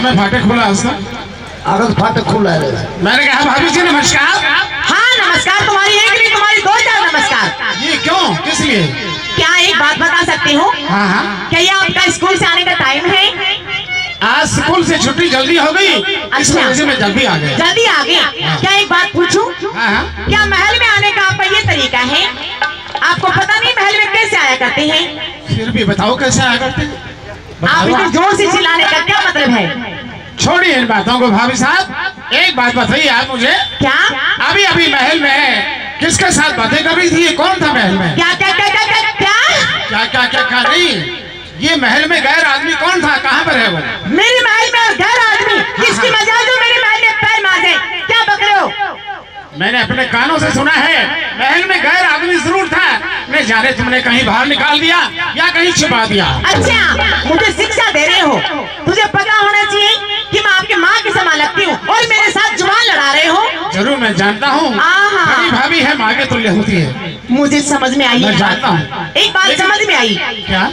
में फाटक खुला है? अगर फाटक खुला है। मैंने कहा भाभी जी नमस्कार। हाँ नमस्कार, तुम्हारी एक नहीं तुम्हारी 2-4 नमस्कार। ये क्यों, किस लिए? क्या एक बात बता सकते हो? हाँ हाँ। क्या ये आपका स्कूल से आने का टाइम है? आज स्कूल से छुट्टी जल्दी हो गई, इस वजह से मैं जल्दी आ गया। जल्दी आ गया? क्या एक बात पूछूं? हाँ हाँ। क्या महल में आने का आपका ये तरीका है? आपको पता नहीं महल में कैसे आया करते हैं? फिर भी बताओ कैसे आया करते? आप इतने जोर से चिल्लाने का क्या मतलब है? छोड़िए इन बातों को भाभी साहब, एक बात बताइए आप मुझे। क्या? अभी अभी महल में किसके साथ बातें कर रही थी? कौन था महल में? क्या क्या क्या क्या क्या क्या क्या क्या क्या नहीं, ये महल में गैर आदमी कौन था? कहाँ पर है वो? मेरे महल में गैर आदमी? किसकी मजाल जो मेरे महल में पैर मार दे? क्या बक रहे हो? मैंने अपने कानों से सुना है महल में गैर आदमी जरूर था, न जाने तुमने कहीं बाहर निकाल दिया या कहीं छिपा दिया। अच्छा, मुझे शिक्षा दे रहे हो? तुझे पता होना चाहिए कि मैं आपकी माँ की समान लगती हूँ और मेरे साथ जुबान लड़ा रहे हो। जरूर मैं जानता हूँ, बड़ी भाभी है माँ के तुल्य होती है। मुझे समझ में आई, मैं जानता हूँ। एक बात समझ में आई। क्या?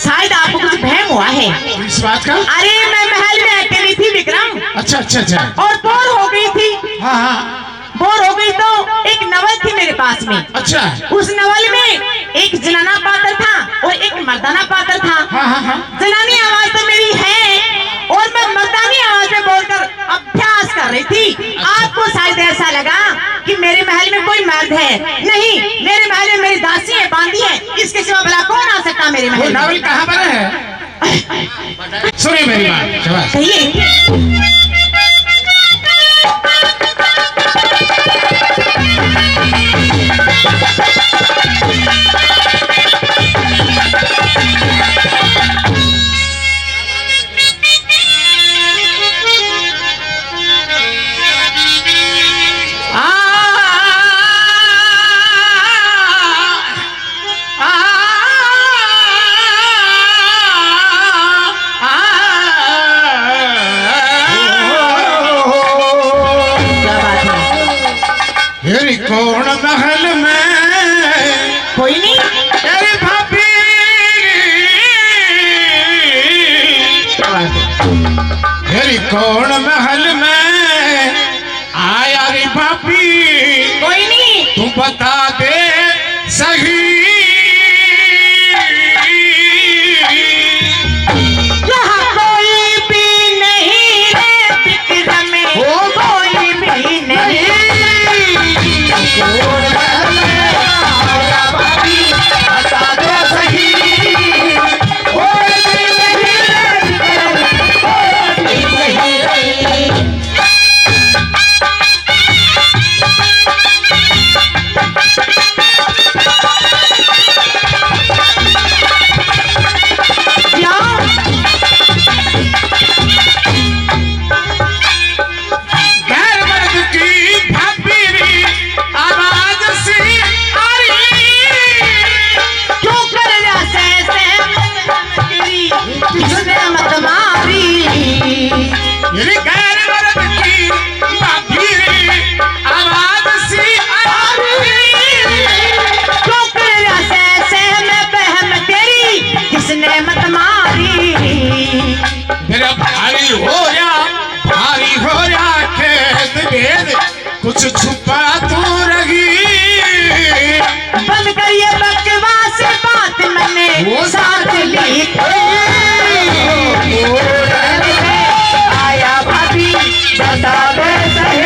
शायद आपको कुछ भ्रम हुआ है। इस बात का? अरे मैं महल में अकेली थी विक्रम। अच्छा अच्छा अच्छा। और बोर हो गई थी। हाँ हाँ। बोर हो गई तो एक नवल थी मेरे पास में। अच्छा। उस नवल में एक जनाना पात्र था और एक मर्दाना पात्र था। हाँ हाँ हाँ। जनानी आवाज तो मेरी है और मैं मर्दानी आवाज में बोलकर अभ्यास कर रही थी। आपको शायद ऐसा लगा कि मेरे महल में कोई मर्द है। नहीं, मेरे महल में मेरी दासी है, बांदी है, इसके सिवा भला कौन आ सकता मेरे महल में? नावल कहाँ पर है? सुनिए मेरी बात। शाबाश। कहिए। कौन महल में? कोई नहीं। अरे भाभी, अरे कौन महल में आया रे भाभी? कोई नहीं। तू बता दे सही। कुछ छुपा तो रही। बंद करिए बकवास, बात मैंने वो साथ ली। आया भाभी बता दे सही।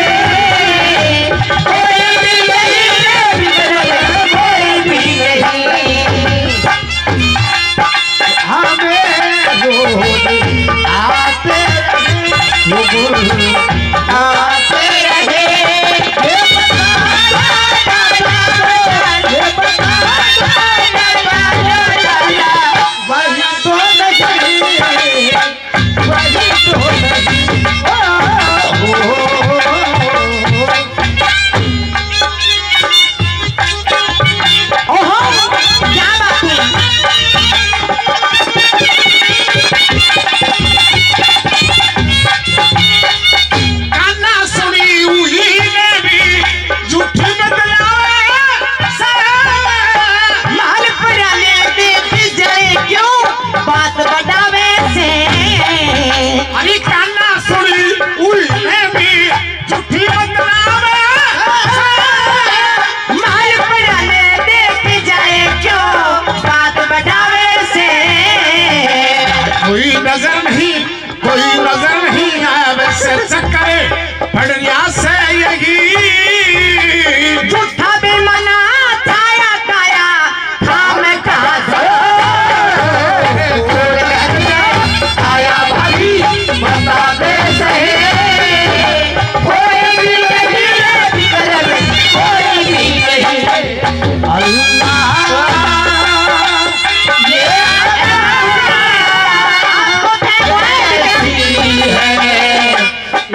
कोई भी नहीं, कोई भी नहीं। हमें आते आते रहे। वही तो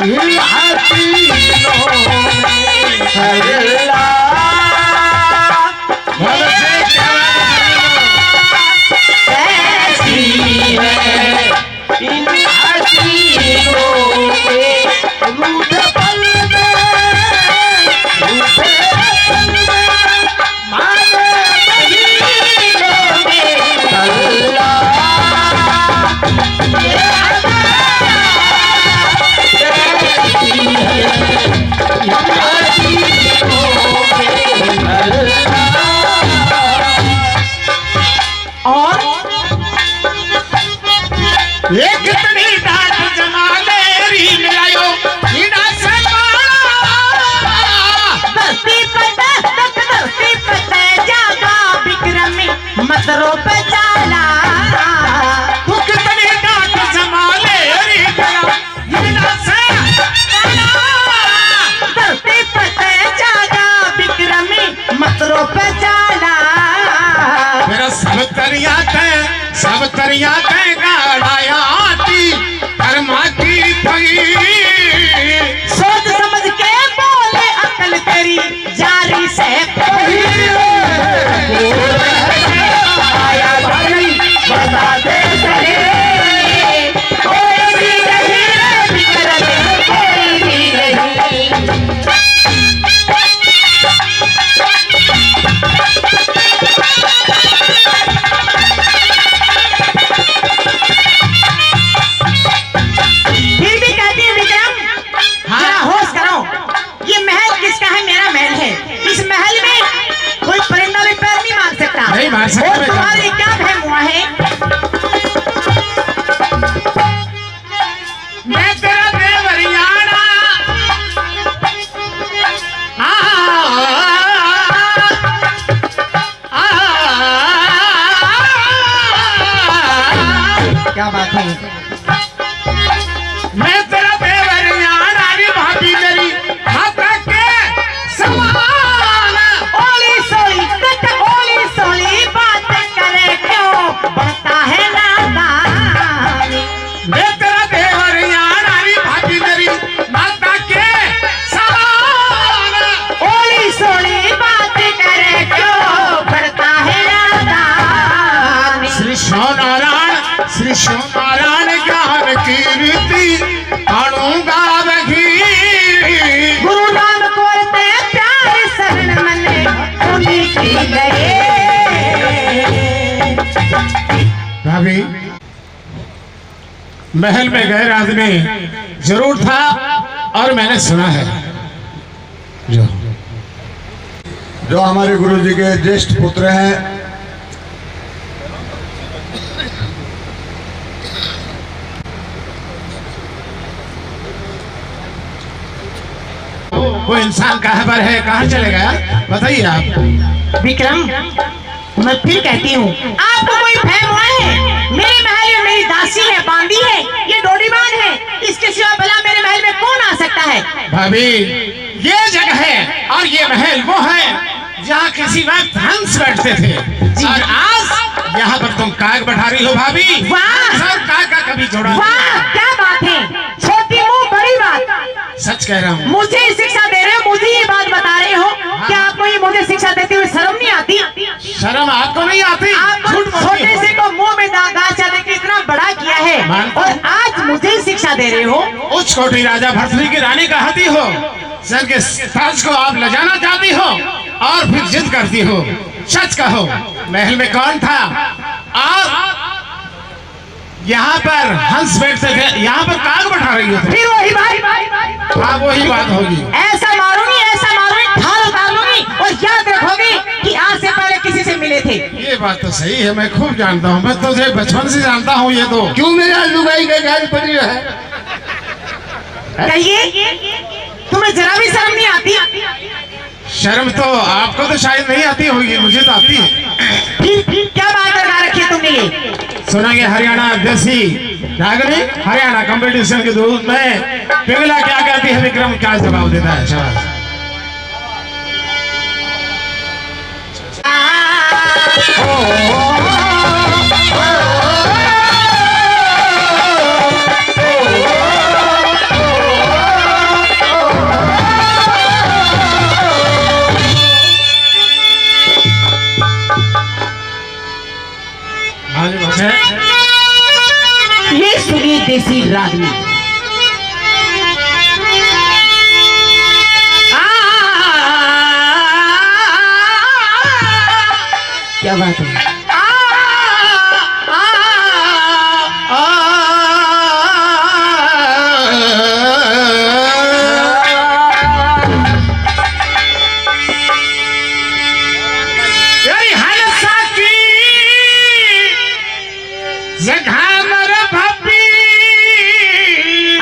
इन हसीनों में अल्लाह कैसी है इन हसीनों में रूठे पल में रूठे पल में माने महीनों में अल्लाह और एक कितनी डांट जमाले री मिलायो ईड़ा से धरती पर जागा विक्रमी मतरों पे चाला तू कितनी डांट जमाले री मिलायो ईड़ा से धरती पर जागा विक्रमी मतरों पे चाला मेरा सब तरिया ते गाड़ाया आती कर्मा की थई सोच समझ के बोले अकल तेरी जारी से आया भाई बता दे कोई भी नहीं रे विक्रमी कोई भी नहीं फिर भी कहती है विक्रम जरा होश करो ये महल किसका है मेरा महल है इस महल में कोई परिंदा भी पैर नहीं मार सकता नहीं मार सकता और बेटा। तुम्हारे क्या भय हुआ है मैं तेरा देवरियाना क्या बात है मैं तेरा देवरियाना री भाभी मेरी माता के समान ओली सोली बात करे क्यों बढ़ता है नादानी मैं तेरा देवरियाना री भाभी मेरी माता के समान ओली सोली बात करे क्यों बढ़ता है नादानी श्री शिवनारायण ज्ञान की रीति अणुगा बघी गुरु नाम कोरते प्यार शरण मने उन्हीं की गए भाभी महल में गए आदमी जरूर था और मैंने सुना है जो हमारे गुरुजी के ज्येष्ठ पुत्र हैं वो इंसान कहाँ पर है कहाँ चले गया बताइए आप विक्रम मैं फिर कहती हूँ आपको कोई भय हुआ है मेरे महल में मेरी दासी है बांदी है ये डोडीमान है इसके सिवा भला मेरे महल में कौन आ सकता है भाभी ये जगह है और ये महल वो है जहाँ किसी वक्त हंस बैठते थे और आज यहाँ पर तुम काग बैठा रही हो भाभी वाह! सर काग का कभी जोड़ा नहीं। वाह क्या बात है छोटी मुंह बड़ी बात सच कह रहा हूँ मुझे शिक्षा दे रहे हो मुझे ये बात बता रहे हो क्या आपको ये मुझे शिक्षा देते हुए शर्म नहीं आती शर्म आपको नहीं आती आप झूठ बोलती छोटे हो। से को मुंह में गाचा देके इतना बड़ा किया है मानता और हूँ। आज मुझे शिक्षा दे रहे हो उच्च कोटि राजा भरतरी की रानी कहती हो सर के ताज को आप लजाना चाहती हो और फिर जिद करती हो सच कहो महल में कौन था और यहाँ पर हंस बैठते थे यहाँ पर काग बैठा रही हो तुम। फिर वही बात हाँ वही बात होगी ऐसा मारूंगी ढाल उतार लूंगी और याद रखोगी कि आज से पहले किसी से मिले थे ये बात तो सही है मैं खूब जानता हूँ मैं तुझे बचपन से जानता हूँ ये तो क्यों मेरा लुगाई का गाल पड़ी है कहिए तुम्हें जरा भी शर्म नहीं आती शर्म तो आपको तो शायद नहीं आती होगी मुझे तो आती है फिर क्या बात लगा रखी है तुमने ये सुनांगे हरियाणा देसी रागनी हरियाणा कंपटीशन के दूध में पिघला क्या कहती है विक्रम क्या जवाब देता है शाबाश क्या बात है?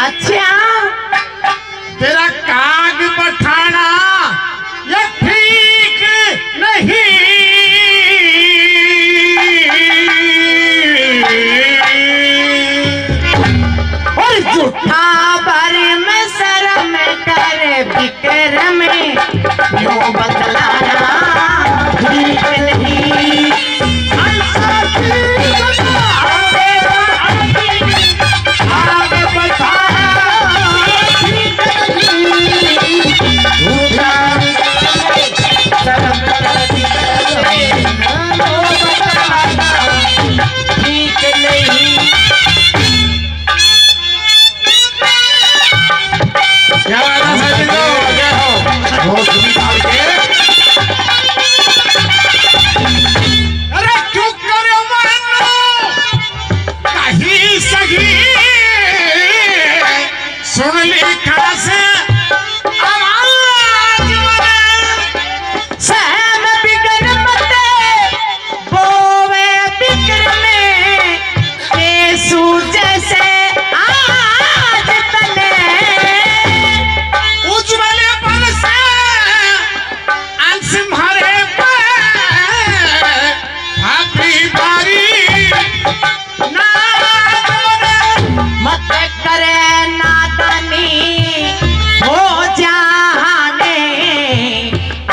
अच्छा, तेरा काग पठाना ये ठीक नहीं। और झूठा भर में शर्म कर बिकर में यूं बदलाना ठीक नहीं। सुन ली खास आवाज सहम बिगर मते बोवे बिगर में केसू जैसे आज तले उज्जवल बल से अंश मारे भाभी बारी मत करे नादानी हो जाने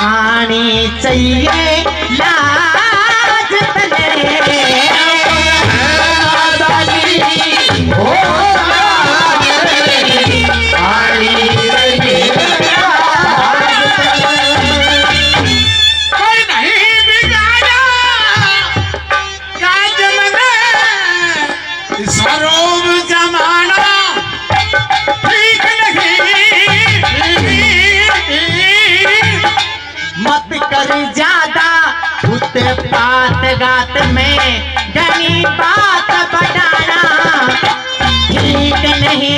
आनी चाहिए लाज तले नादानी हो जाने आनी चाहिए लाज तले। कोई नहीं बिगाड़ा काजल ने सरोब जमाना ठीक नहीं। मत कर ज्यादा उते बात गात में घनी बात बढ़ाना ठीक नहीं।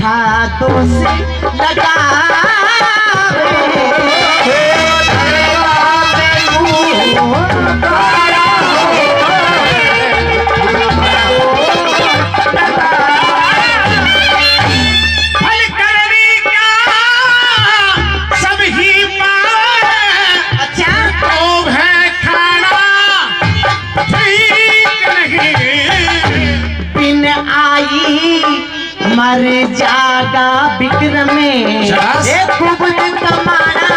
हाथों से मर जागा बिक्र में खूब कमाना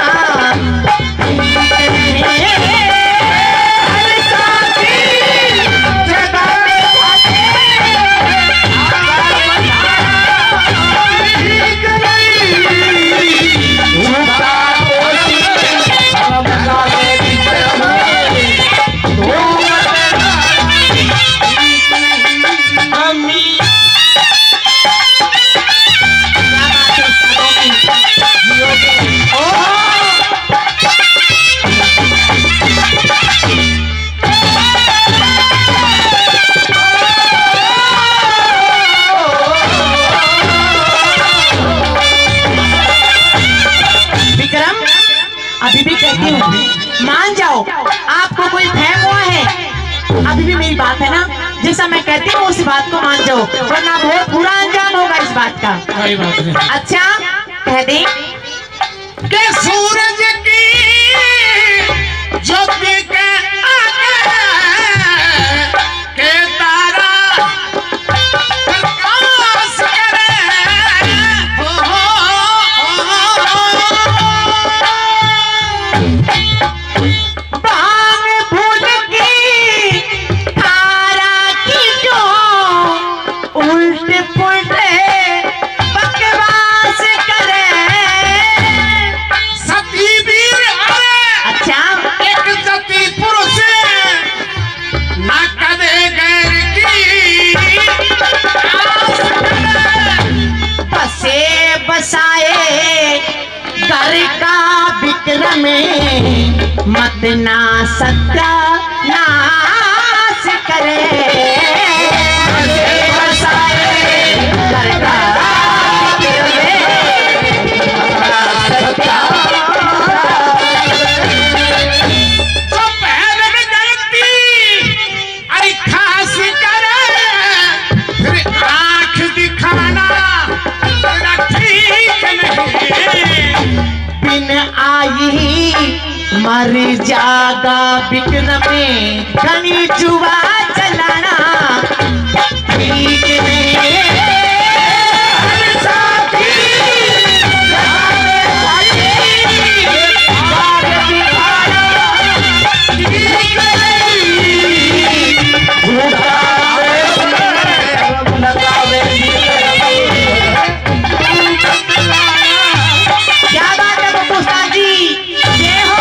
अभी भी कहती हूँ, मान जाओ। आपको कोई फहम हुआ है? अभी भी मेरी बात है ना, जैसा मैं कहती हूँ उस बात को मान जाओ, वरना बहुत बुरा अंजाम होगा इस बात का। कोई बात नहीं। अच्छा कह दे कि सूरज की ज्योति के आगे के तारा प्रकाश करे। भांग भूल की धारा की जो उल्ट पुल्ट बकवास करे। सती वीर अरे अच्छा एक सती पुरुष ना कदे गैर की आस करे। बसे बसाए घर का विक्रम मत ना सत्यानाश करे। बसे बसाए घर का तो पहले में गलती अरे खास करे, फिर आंख दिखाना तेरा ठीक नहीं। बिन आई मर जागा विक्रम घनी जुआ चलाना ठीक नहीं। साथी जाने वाली बात दिखाना ठीक नहीं। झूठा लगावे क्या बात है बप्पू उस्ताद जी, ये हो।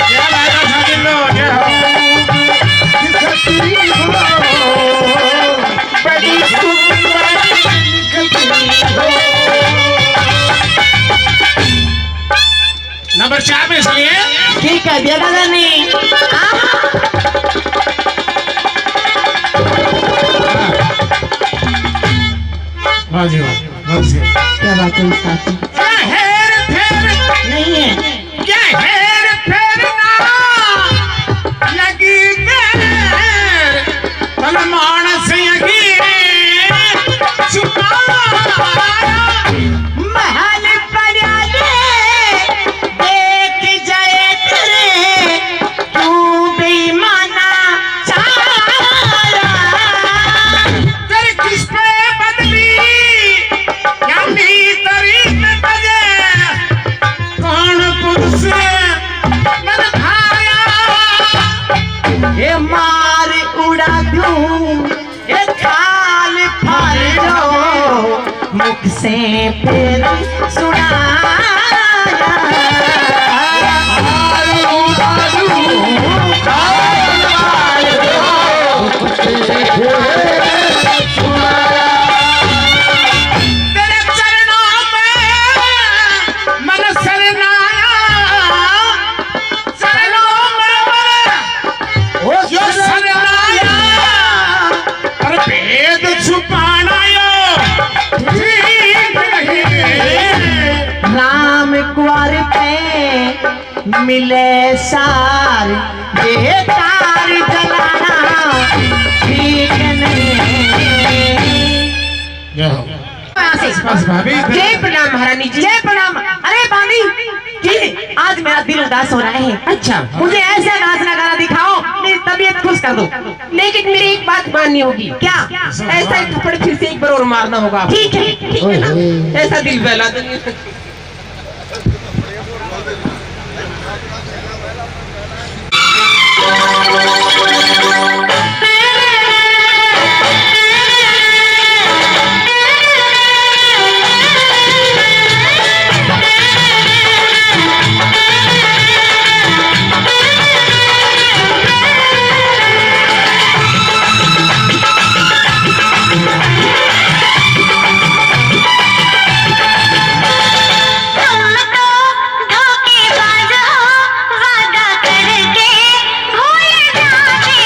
क्या लाएगा शादी लो क्या हो? बड़ी सुंदर नंबर 4 में सुनिए। ठीक है दिया दादा ने। वाह जी वाह, बहुत सही। क्या बात है साथी? क्या हेर फेर नहीं है क्या हेर फेर ना लगी देर तन मानस यही छुपाया। महल पर्याले देख जाए तेरे तू बेईमाना चारा। तेरे किस पे बदली क्या नीतरी में बजे कौन पुरुष मन भाया। ये मार उड़ा दूं ये खाल फाड़ दो मुख से फिर सुनाया। मार उड़ा दूं खाल फाड़ दो मुख से फिर सुनाया। तेरे चरणों में मन शरणाया। चरणों में ओ जो शरणाया और भेद छुपाना यो ठीक नहीं। राम कुंवर पे मिले सार बेकार जलाना ठीक नहीं। बस भाभी जय प्रणाम महारानी जी। जय प्रणाम। अरे भाभी जी आज मेरा दिल उदास हो रहा है। अच्छा मुझे ऐसा नाचना गाना दिखाओ, मेरी तबीयत खुश कर दो। लेकिन मेरी एक बात माननी होगी। क्या? ऐसा ही थप्पड़ फिर से एक बार और मारना होगा। ठीक है ना? ऐसा दिल बहला देंगे। धोखेबाज हो वादा करके भूल जाते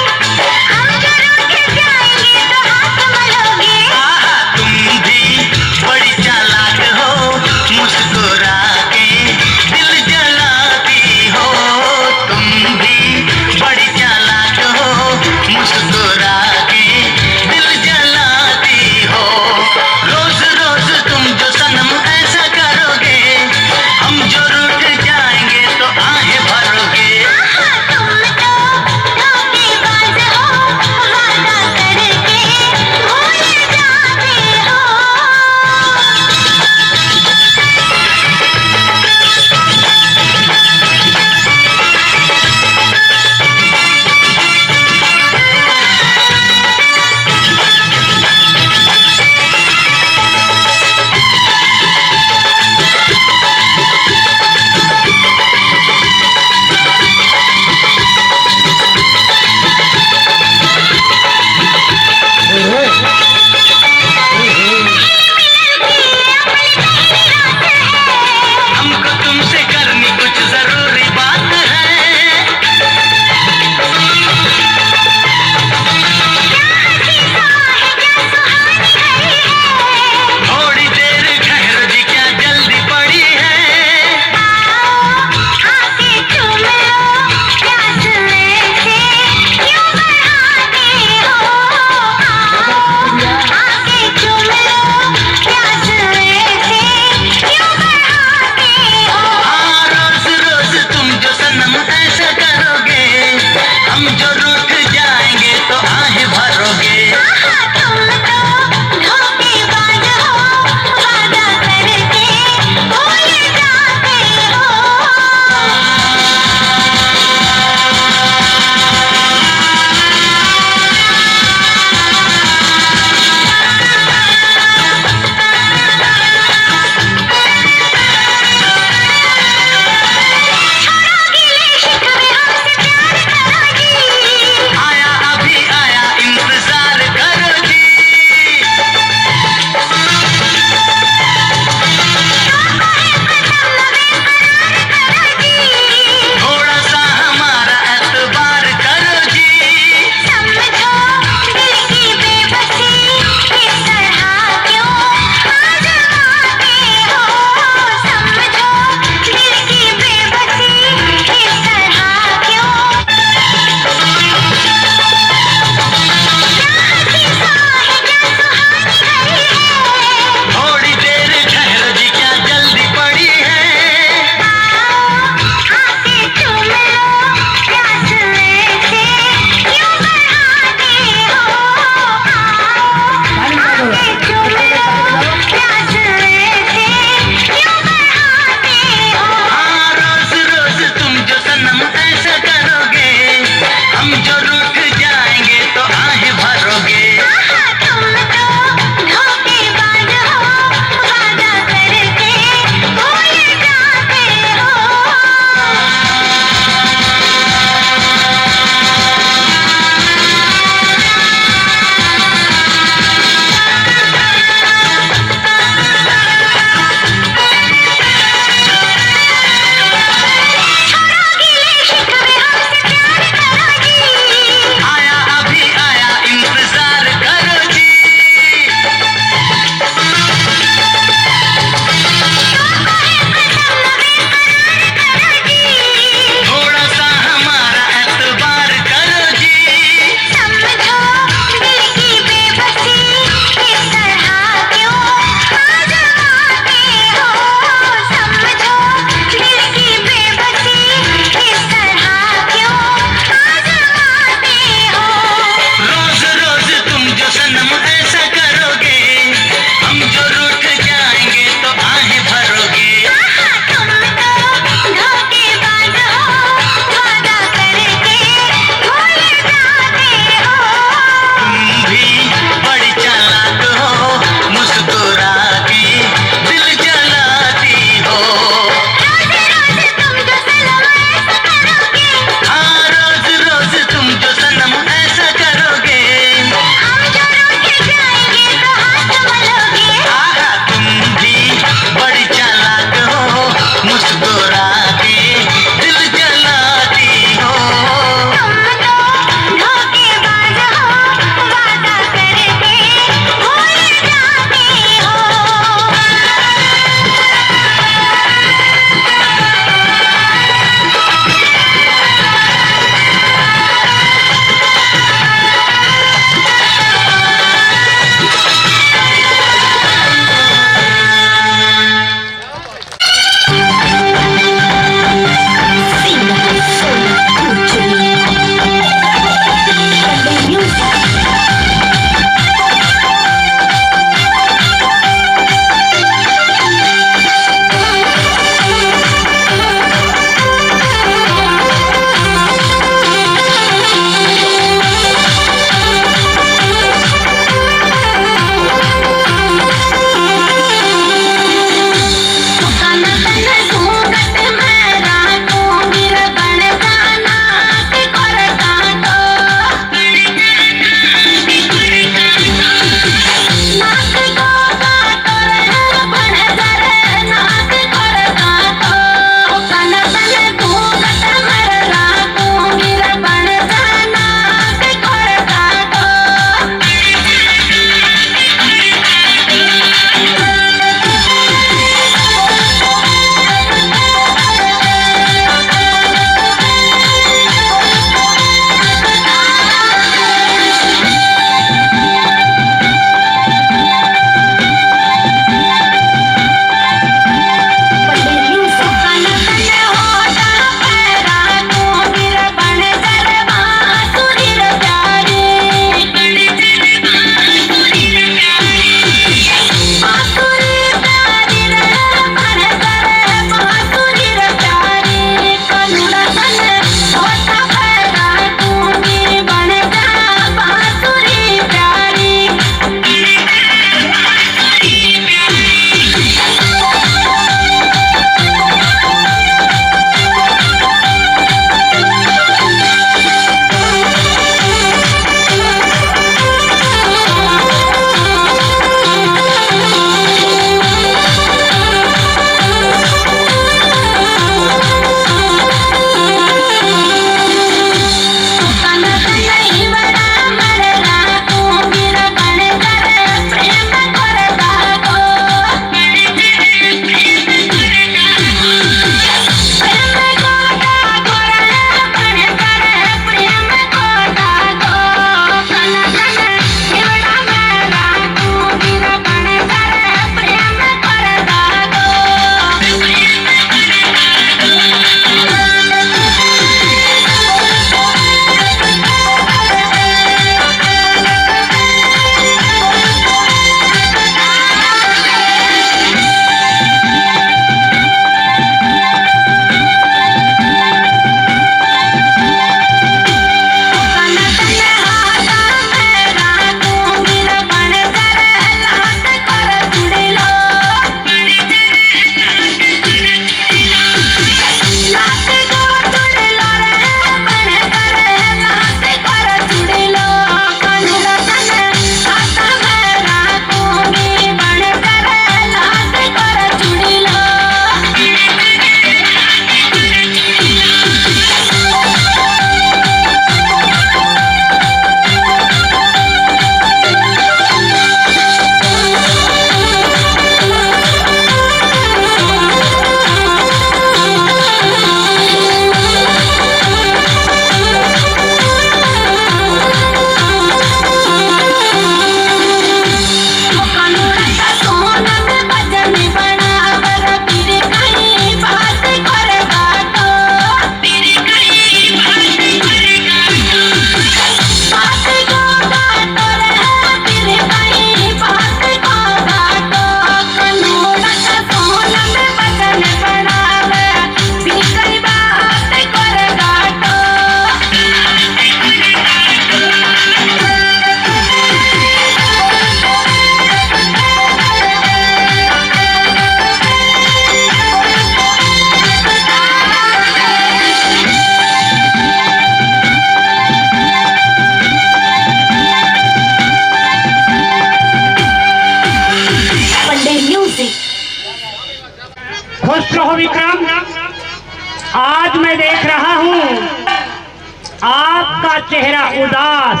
आपका चेहरा उदास,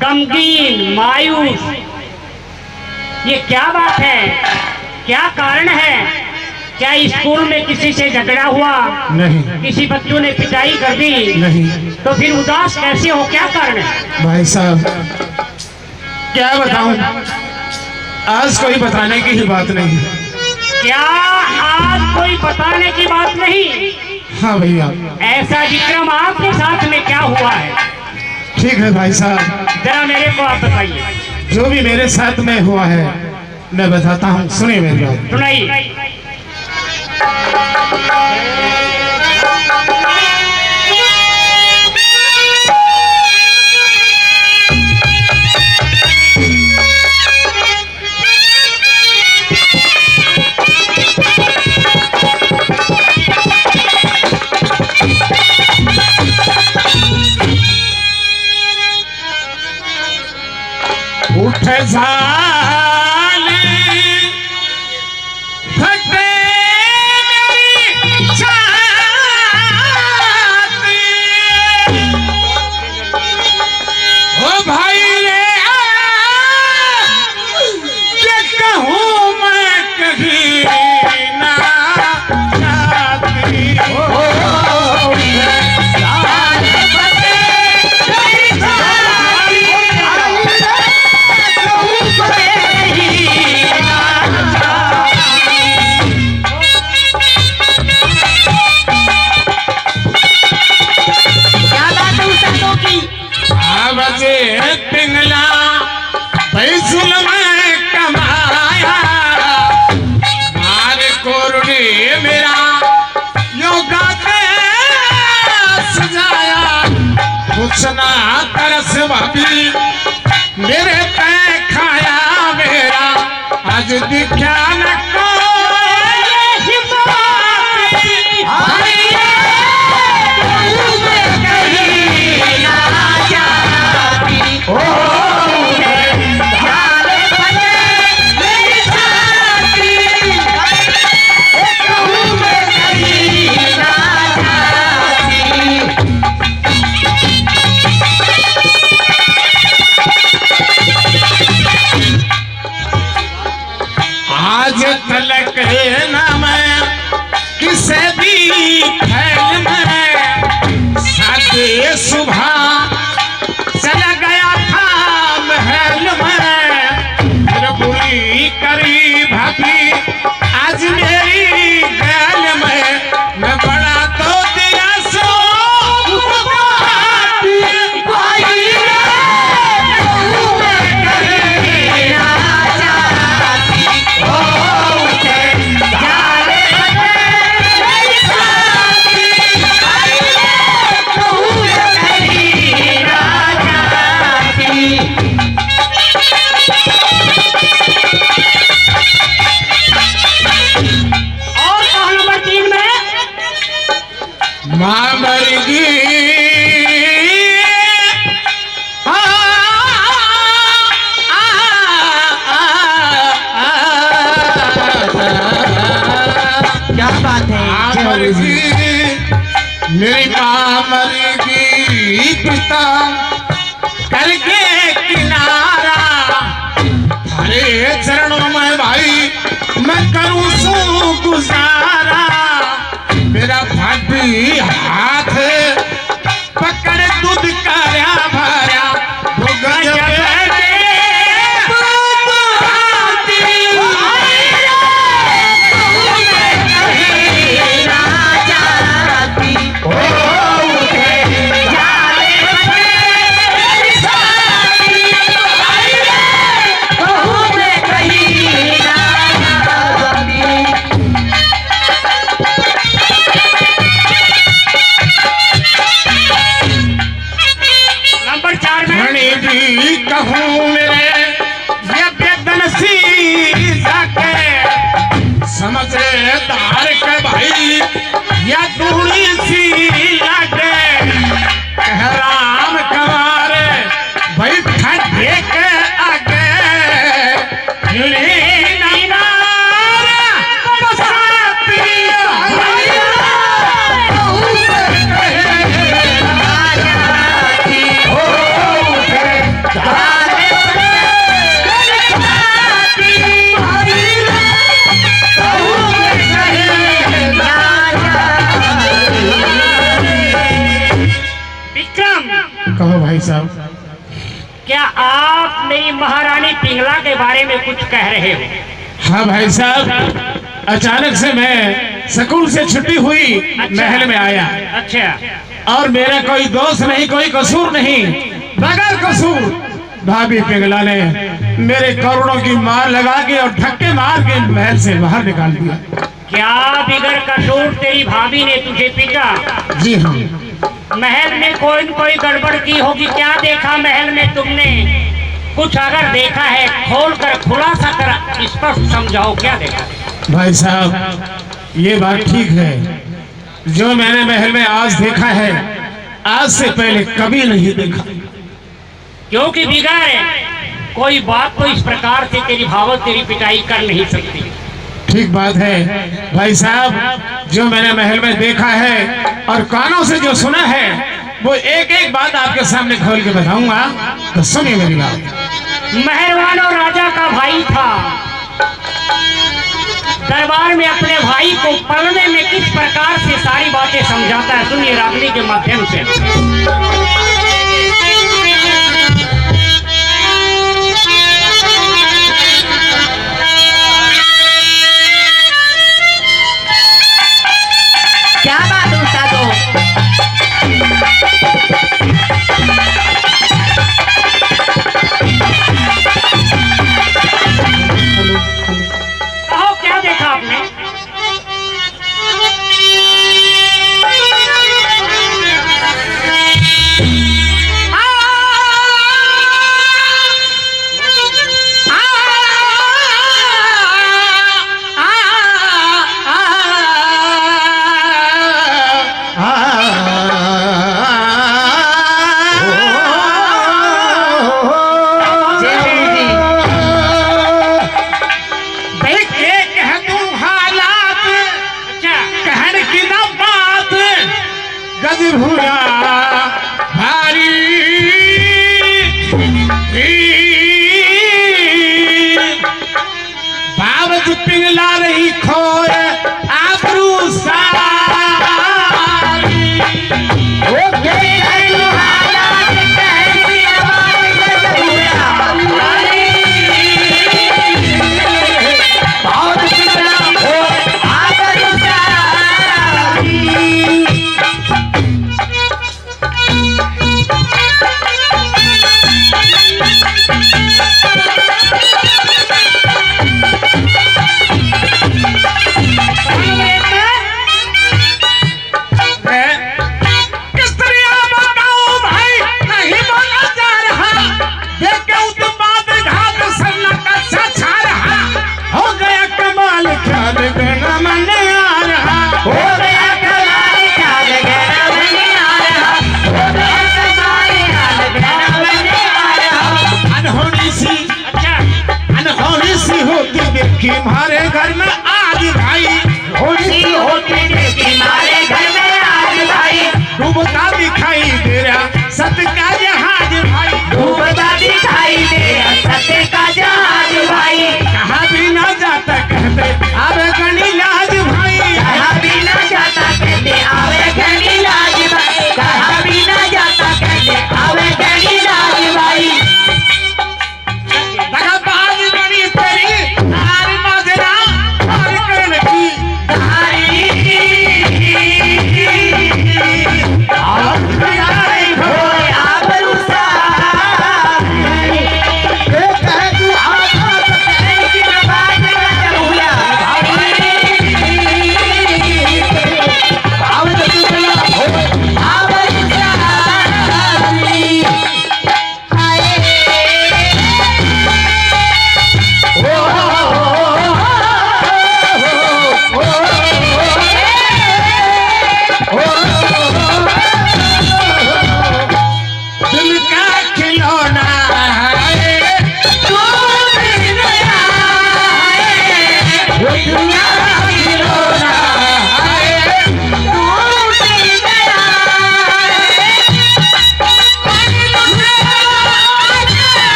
गमगीन, मायूस, ये क्या बात है? क्या कारण है? क्या स्कूल में किसी से झगड़ा हुआ? नहीं किसी बच्चों ने पिटाई कर दी? नहीं तो फिर उदास कैसे हो? क्या कारण है? भाई साहब क्या बताऊं, आज कोई बताने की ही बात नहीं। क्या आज कोई बताने की बात नहीं? हाँ भैया। ऐसा विक्रम आपके साथ में क्या हुआ है? ठीक है भाई साहब, जरा मेरे को आप बताइए। जो भी मेरे साथ में हुआ है मैं बताता हूँ, सुनिए मेरी बात। सुनाइए। उठ झाले फटे मेरी छाती, ओ भाई ये क्या कहूँ मैं कहीं ना जाती। बजे पिंगला पैसुल में कमाया, मारे कोरड़ी मेरा योगा के सजाया। कुछ ना तरस भाभी मेरे पे खाया मेरा, आज दिखा न आज तलक न मैं किसे भी फैल में साथे सुबह चला गया था महल में, फिर बुरी करी भाभी आज मेरी गैल में, मैं बड़ा तो दिया सो माँ मरगी क्या बात है? मरगी मेरी माँ मरगी, पिता करके किनारा हरे चरणों में भाई मैं करूँ सू गुजारा। मेरा भाभी हाथ पकड़ दूध कार्या भरा कहूँ मेरे ये बेदनसी जाके समझदार के भाई या दूरी सी लागे, कह राम कमारे भाई ठंडे के आगे क्या आप मेरी महारानी पिंगला के बारे में कुछ कह रहे हो? हाँ भाई साहब, अचानक से मैं स्कूल से छुट्टी हुई, महल में आया। अच्छा। और मेरा कोई दोस्त नहीं, कोई कसूर नहीं, बगैर कसूर भाभी पिंगला ने मेरे करोड़ों की मार लगा के और धक्के मार के महल से बाहर निकाल दिया। क्या बिगर कसूर तेरी भाभी ने तुझे पीटा? जी हाँ। महल में कोई न कोई गड़बड़ की होगी। क्या देखा महल में तुमने? कुछ अगर देखा है खोल कर खुलासा कर स्पष्ट समझाओ, क्या देखा? भाई साहब, ये बात ठीक है, जो मैंने महल में आज देखा है, आज से पहले कभी नहीं देखा। क्योंकि बिगाड़ कोई बात तो इस प्रकार से तेरी भावत तेरी पिटाई कर नहीं सकती। ठीक बात है भाई साहब, जो मैंने महल में देखा है और कानों से जो सुना है, वो एक एक बात आपके सामने खोल के बताऊंगा, तो सुनिए मेरी बात। मेहरबानो राजा का भाई था, दरबार में अपने भाई को पढ़ने में किस प्रकार से सारी बातें समझाता है, सुनिए रागनी के माध्यम से। क्या बात है उस्तादो? कहो क्या देखा आपने?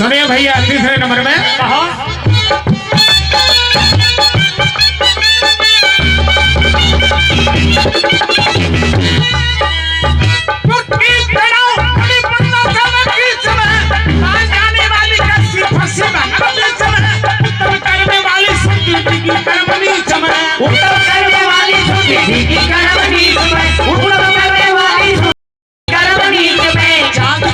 सुनिए भैया, तीसरे नंबर में कहो। जाने वाली कस्सी फंसी उत्तर करने वाली सुनती की करमनी चमन, उत्तर करने वाली सुधी की करमनी में, उत्तर करने वाली करमनी में, चांद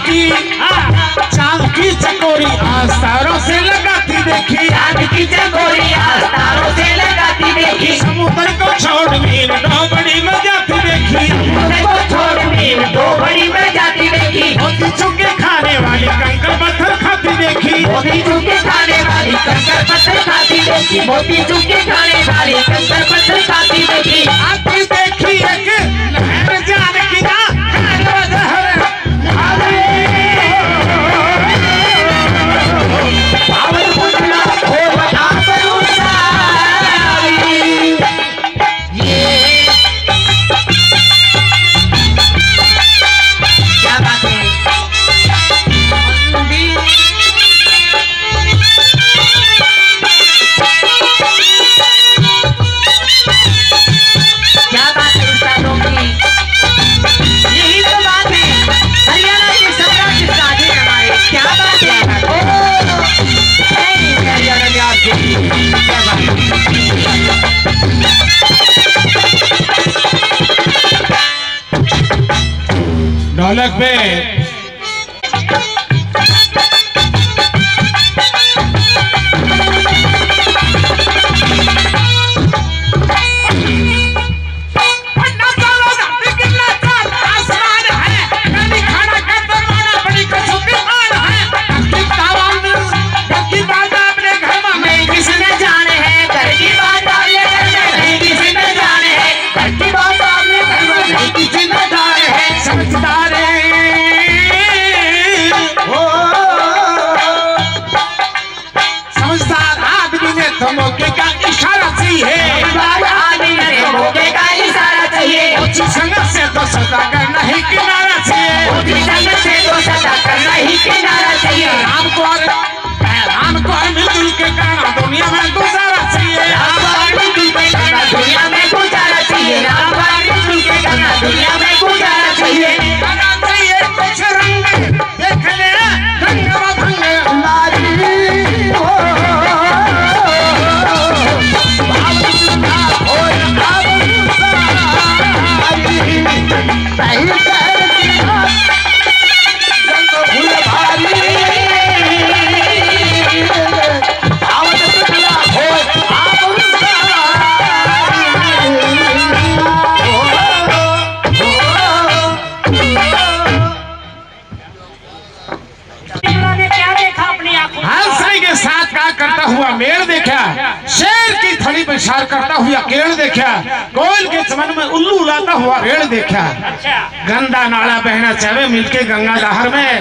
की चकोरी आस्तारों से लगाती देखी, चांद की चकोरी तारों से लगाती देखी, समुद्र को छोड़ मीन डोबड़ी में जाती देखी, समुद्र को छोड़ मीन डोबड़ी में जाती देखी, मोती चुके खाने वाली कंकर पत्थर खाती देखी, मोती चूके खाने वाली कंकर पत्थर खाती देखी, मोती चूके खाने वाली कंकर पत्थर खाती देखी, आती देखी एक लहर जान की ना पावन पुतला खोल आबरू सारी। ये क्या बात है? क्या बात है उस्तादों की? यही तो बात है, हरियाणा के सम्राट के साथी हमारे। क्या बात है? हरियाणा में आपके क्या बात ढोलक पे किसने जाने है घर की बात आपने घर में नहीं किसी ने जाने है, घर की बात आपने घर में नहीं किसी ने जाने है, समझदार हो, समझदार आदमी ने तो मौके का इशारा चाहिए, बात आदमी ने मौके का इशारा चाहिए, उसी संगत से तो सदा करना ही किनारा चाहिए, उसी संग से तो सदा करना ही किनारा चाहिए, राम को और मिलजुल के करना दुनिया में गुजारा चाहिए, दुनिया में गुजारा चाहिए, राम मिलजुल के करना दुनिया में गुजारा चाहिए, करना चाहिए कुछ रंग देख ले रंग भंग पिंगला ने क्या देखा अपनी आंखों से? हंसने के साथ का करता हुआ मेल देखा, शेर की थड़ी पे शार करता हुआ केड़ देखा, कोयल के चमन में उल्लू उड़ाता हुआ रेड़ देखा, अच्छा, गंदा नाला बहना चावे मिलके गंगा दहर में,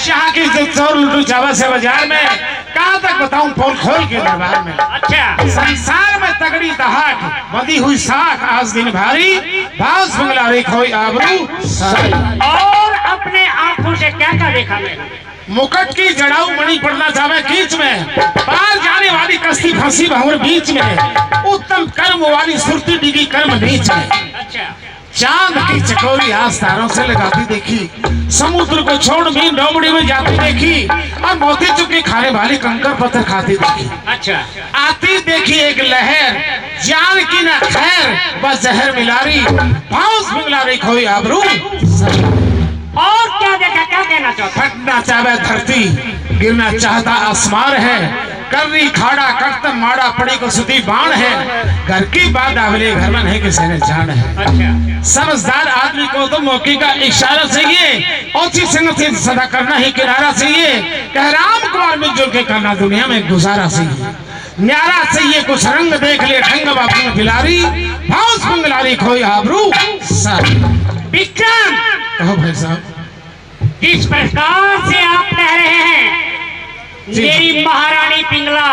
शाह की इज्जत चोर लुटू चावा से बाजार में, कहाँ तक बताऊं पोल खोल के दरबार में, अच्छा, संसार में तगड़ी दहाक बंधी हुई साख आज दिन भारी, भाव बंगला रे खोई आबरू सारी। और अपने आंखों से क्या क्या देखा मैंने? मुकट की जड़ाऊ मणि पड़ना चाहे कीच में, पार जाने वाली कश्ती फंसी भंवर बीच में, उत्तम कर्म वाली सुरती डिगी कर्म नीच में, अच्छा, चांद की चकोरी आस्तारों से लगाती देखी, समुद्र को छोड़ मीन डोबड़ी में जाती देखी, और मोती चुकी खाने वाली कंकर पत्थर खाती देखी, अच्छा, आती देखी एक लहर जान की न खैर बस जहर मिलारी, भाउस मिलारी खोई आबरू, और क्या देखा, क्या कहना चाहता? फटना चाहे धरती गिरना चाहता आसमान है, करनी खाड़ा कटत माड़ा पड़ी को सुधी बाण है, घर की बात डावले घर में नहीं किसी ने जान है, अच्छा, समझदार आदमी को तो मौके का इशारा चाहिए, ओछी संगत से सदा करना ही किनारा चाहिए, कह राम कुमार मिलजुल के करना दुनिया में गुजारा चाहिए, न्यारा चाहिए कुछ रंग देख ले ढंग बाबू में बिलारी, भाउस मंगलारी खोई आबरू सारी। विक्रम, कहो भाई साहब। जिस प्रकार से आप कह रहे हैं जी। मेरी महारानी पिंगला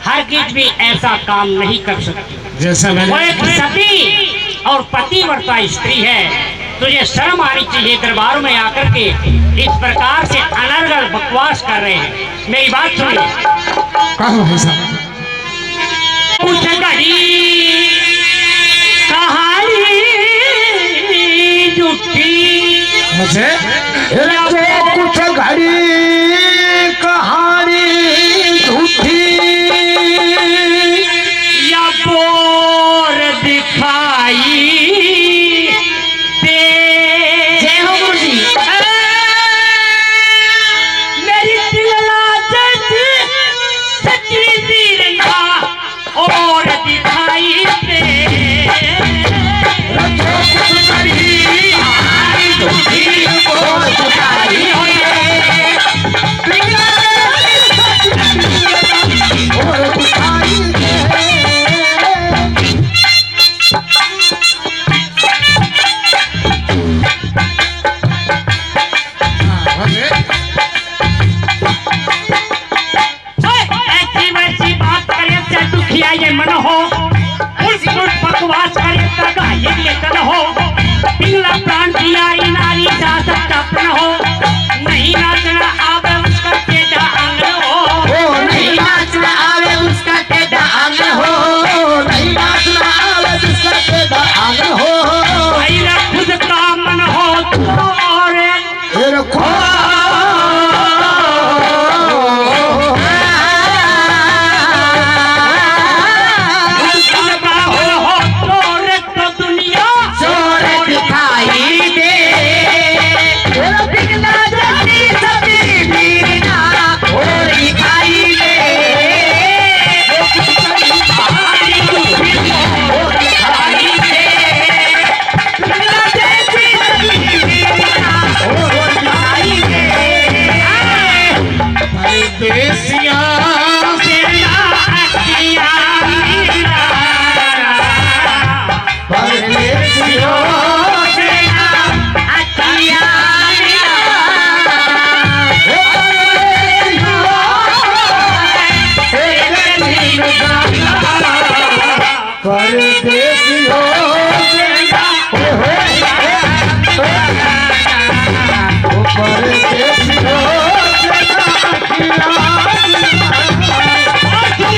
हरगिज भी ऐसा काम नहीं कर सकती, जैसा वो मैंने एक सती और पतिव्रता स्त्री है, तुझे शर्म आनी चाहिए दरबार में आकर के इस प्रकार से अनर्गल बकवास बकवास कर रहे हैं। मेरी बात सुनिए। कहो भाई साहब। कुछ घड़ी कहानी झूठी मुझे कुछ घड़ी कहानी झूठी या बोर दिखाई दे। जय हो गुरु जी। मेरी दिलला जैसी सच्ची वीरना और दिखाई दे। ऐसी वैसी बात करे से दुखिया ये मन हो, उल्ट बकवास करे तक ये तन हो। पिंगला प्राण दिया नारी शासक का प्रण हो, नहीं नाचना आवे उसका टेढ़ा अंग हो। नहीं नाचना आवे उसका टेढ़ा अंग हो। नहीं नाचना आवे जिसका टेढ़ा अंग हो। मेरा खुद का मन हो तो दुनिया जोर दिखाई दे। पिघला जैसी सभी वीरना और दिखाई दे। पिघला जैसी सभी वीरना और दिखाई दे। परदेसिया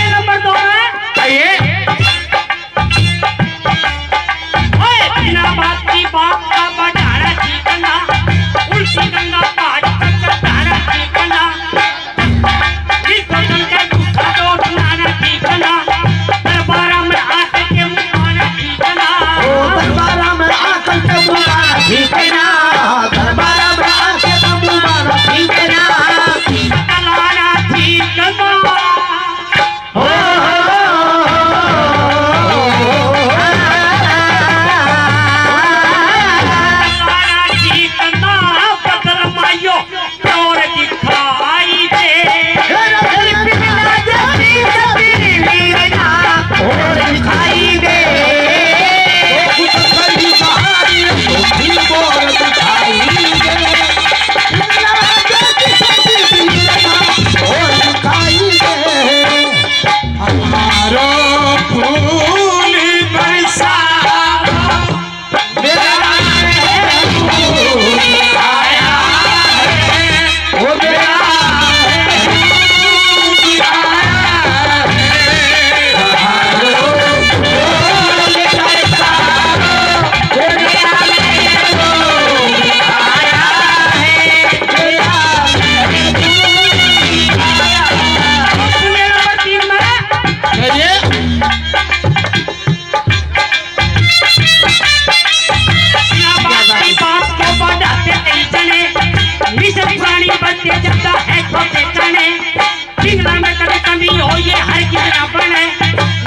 नंबर 2 है। आइए। बिना बात की बात का बढ़ाना ठीकना, उल्टी गंगा पहाड़ का चढ़ाना ठीकना, इसको गंगा दूसरा तो सुनाना ठीकना, दरबारा में आके के मुआना ठीकना। दरबारा में आकर के बुलाना ठीकना दरबारा में आके बुलाना ठीकना। कलाना ठीकना। कलाना ठीकना, बदल मायो प्योर दिखाई दे। पिघला जैसी सभी वीरना और दिखाई दे। हमारो फूल बरसा नंबर 3 में बात को बढ़ाते कई जने, मिशन प्राणी बनते जाता है छोटे चने। पिघला में कभी कमी हो ये हर कितना बने,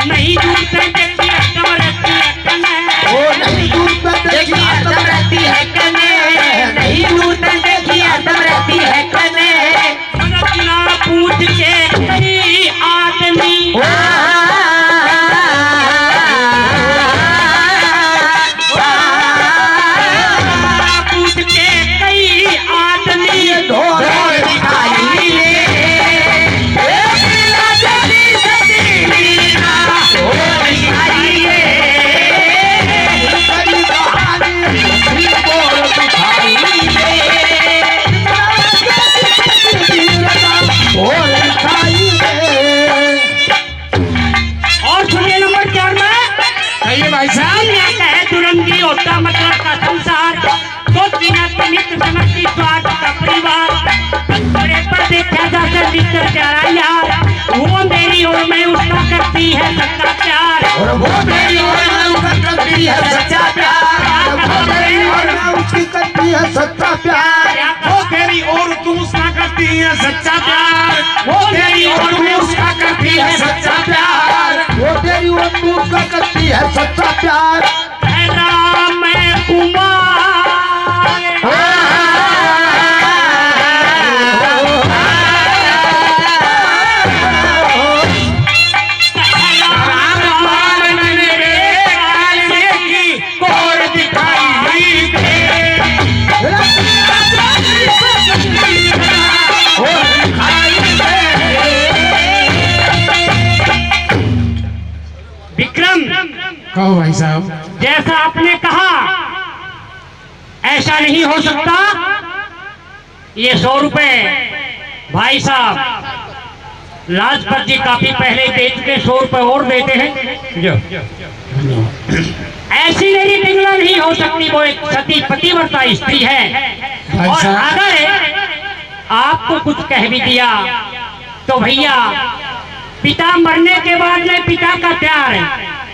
नहीं दूर से देखी कम रहती है कने। नहीं दूर तक देखी हरदम रहती है कने। नहीं दूर तक देखी हरदम रहती है कने। मददना पूछ के कई आदमी, पूछ के कई आदमी ढोल तू उसका करती है सच्चा प्यार, वो तेरी और मैं उसका करती है सच्चा प्यार, वो तेरी और तू उसका करती है सच्चा प्यार। राम कुमार विक्रम, कहो भाई साहब। जैसा आपने कहा ऐसा नहीं हो सकता। ये 100 रुपए भाई साहब लाजपत जी काफी पहले दे चुके, 100 रुपए और देते हैं जो। ऐसी मेरी पिंगला नहीं हो सकती, वो एक सती पतिव्रता स्त्री है। और अगर आपको कुछ कह भी दिया तो भैया पिता मरने के बाद में पिता का प्यार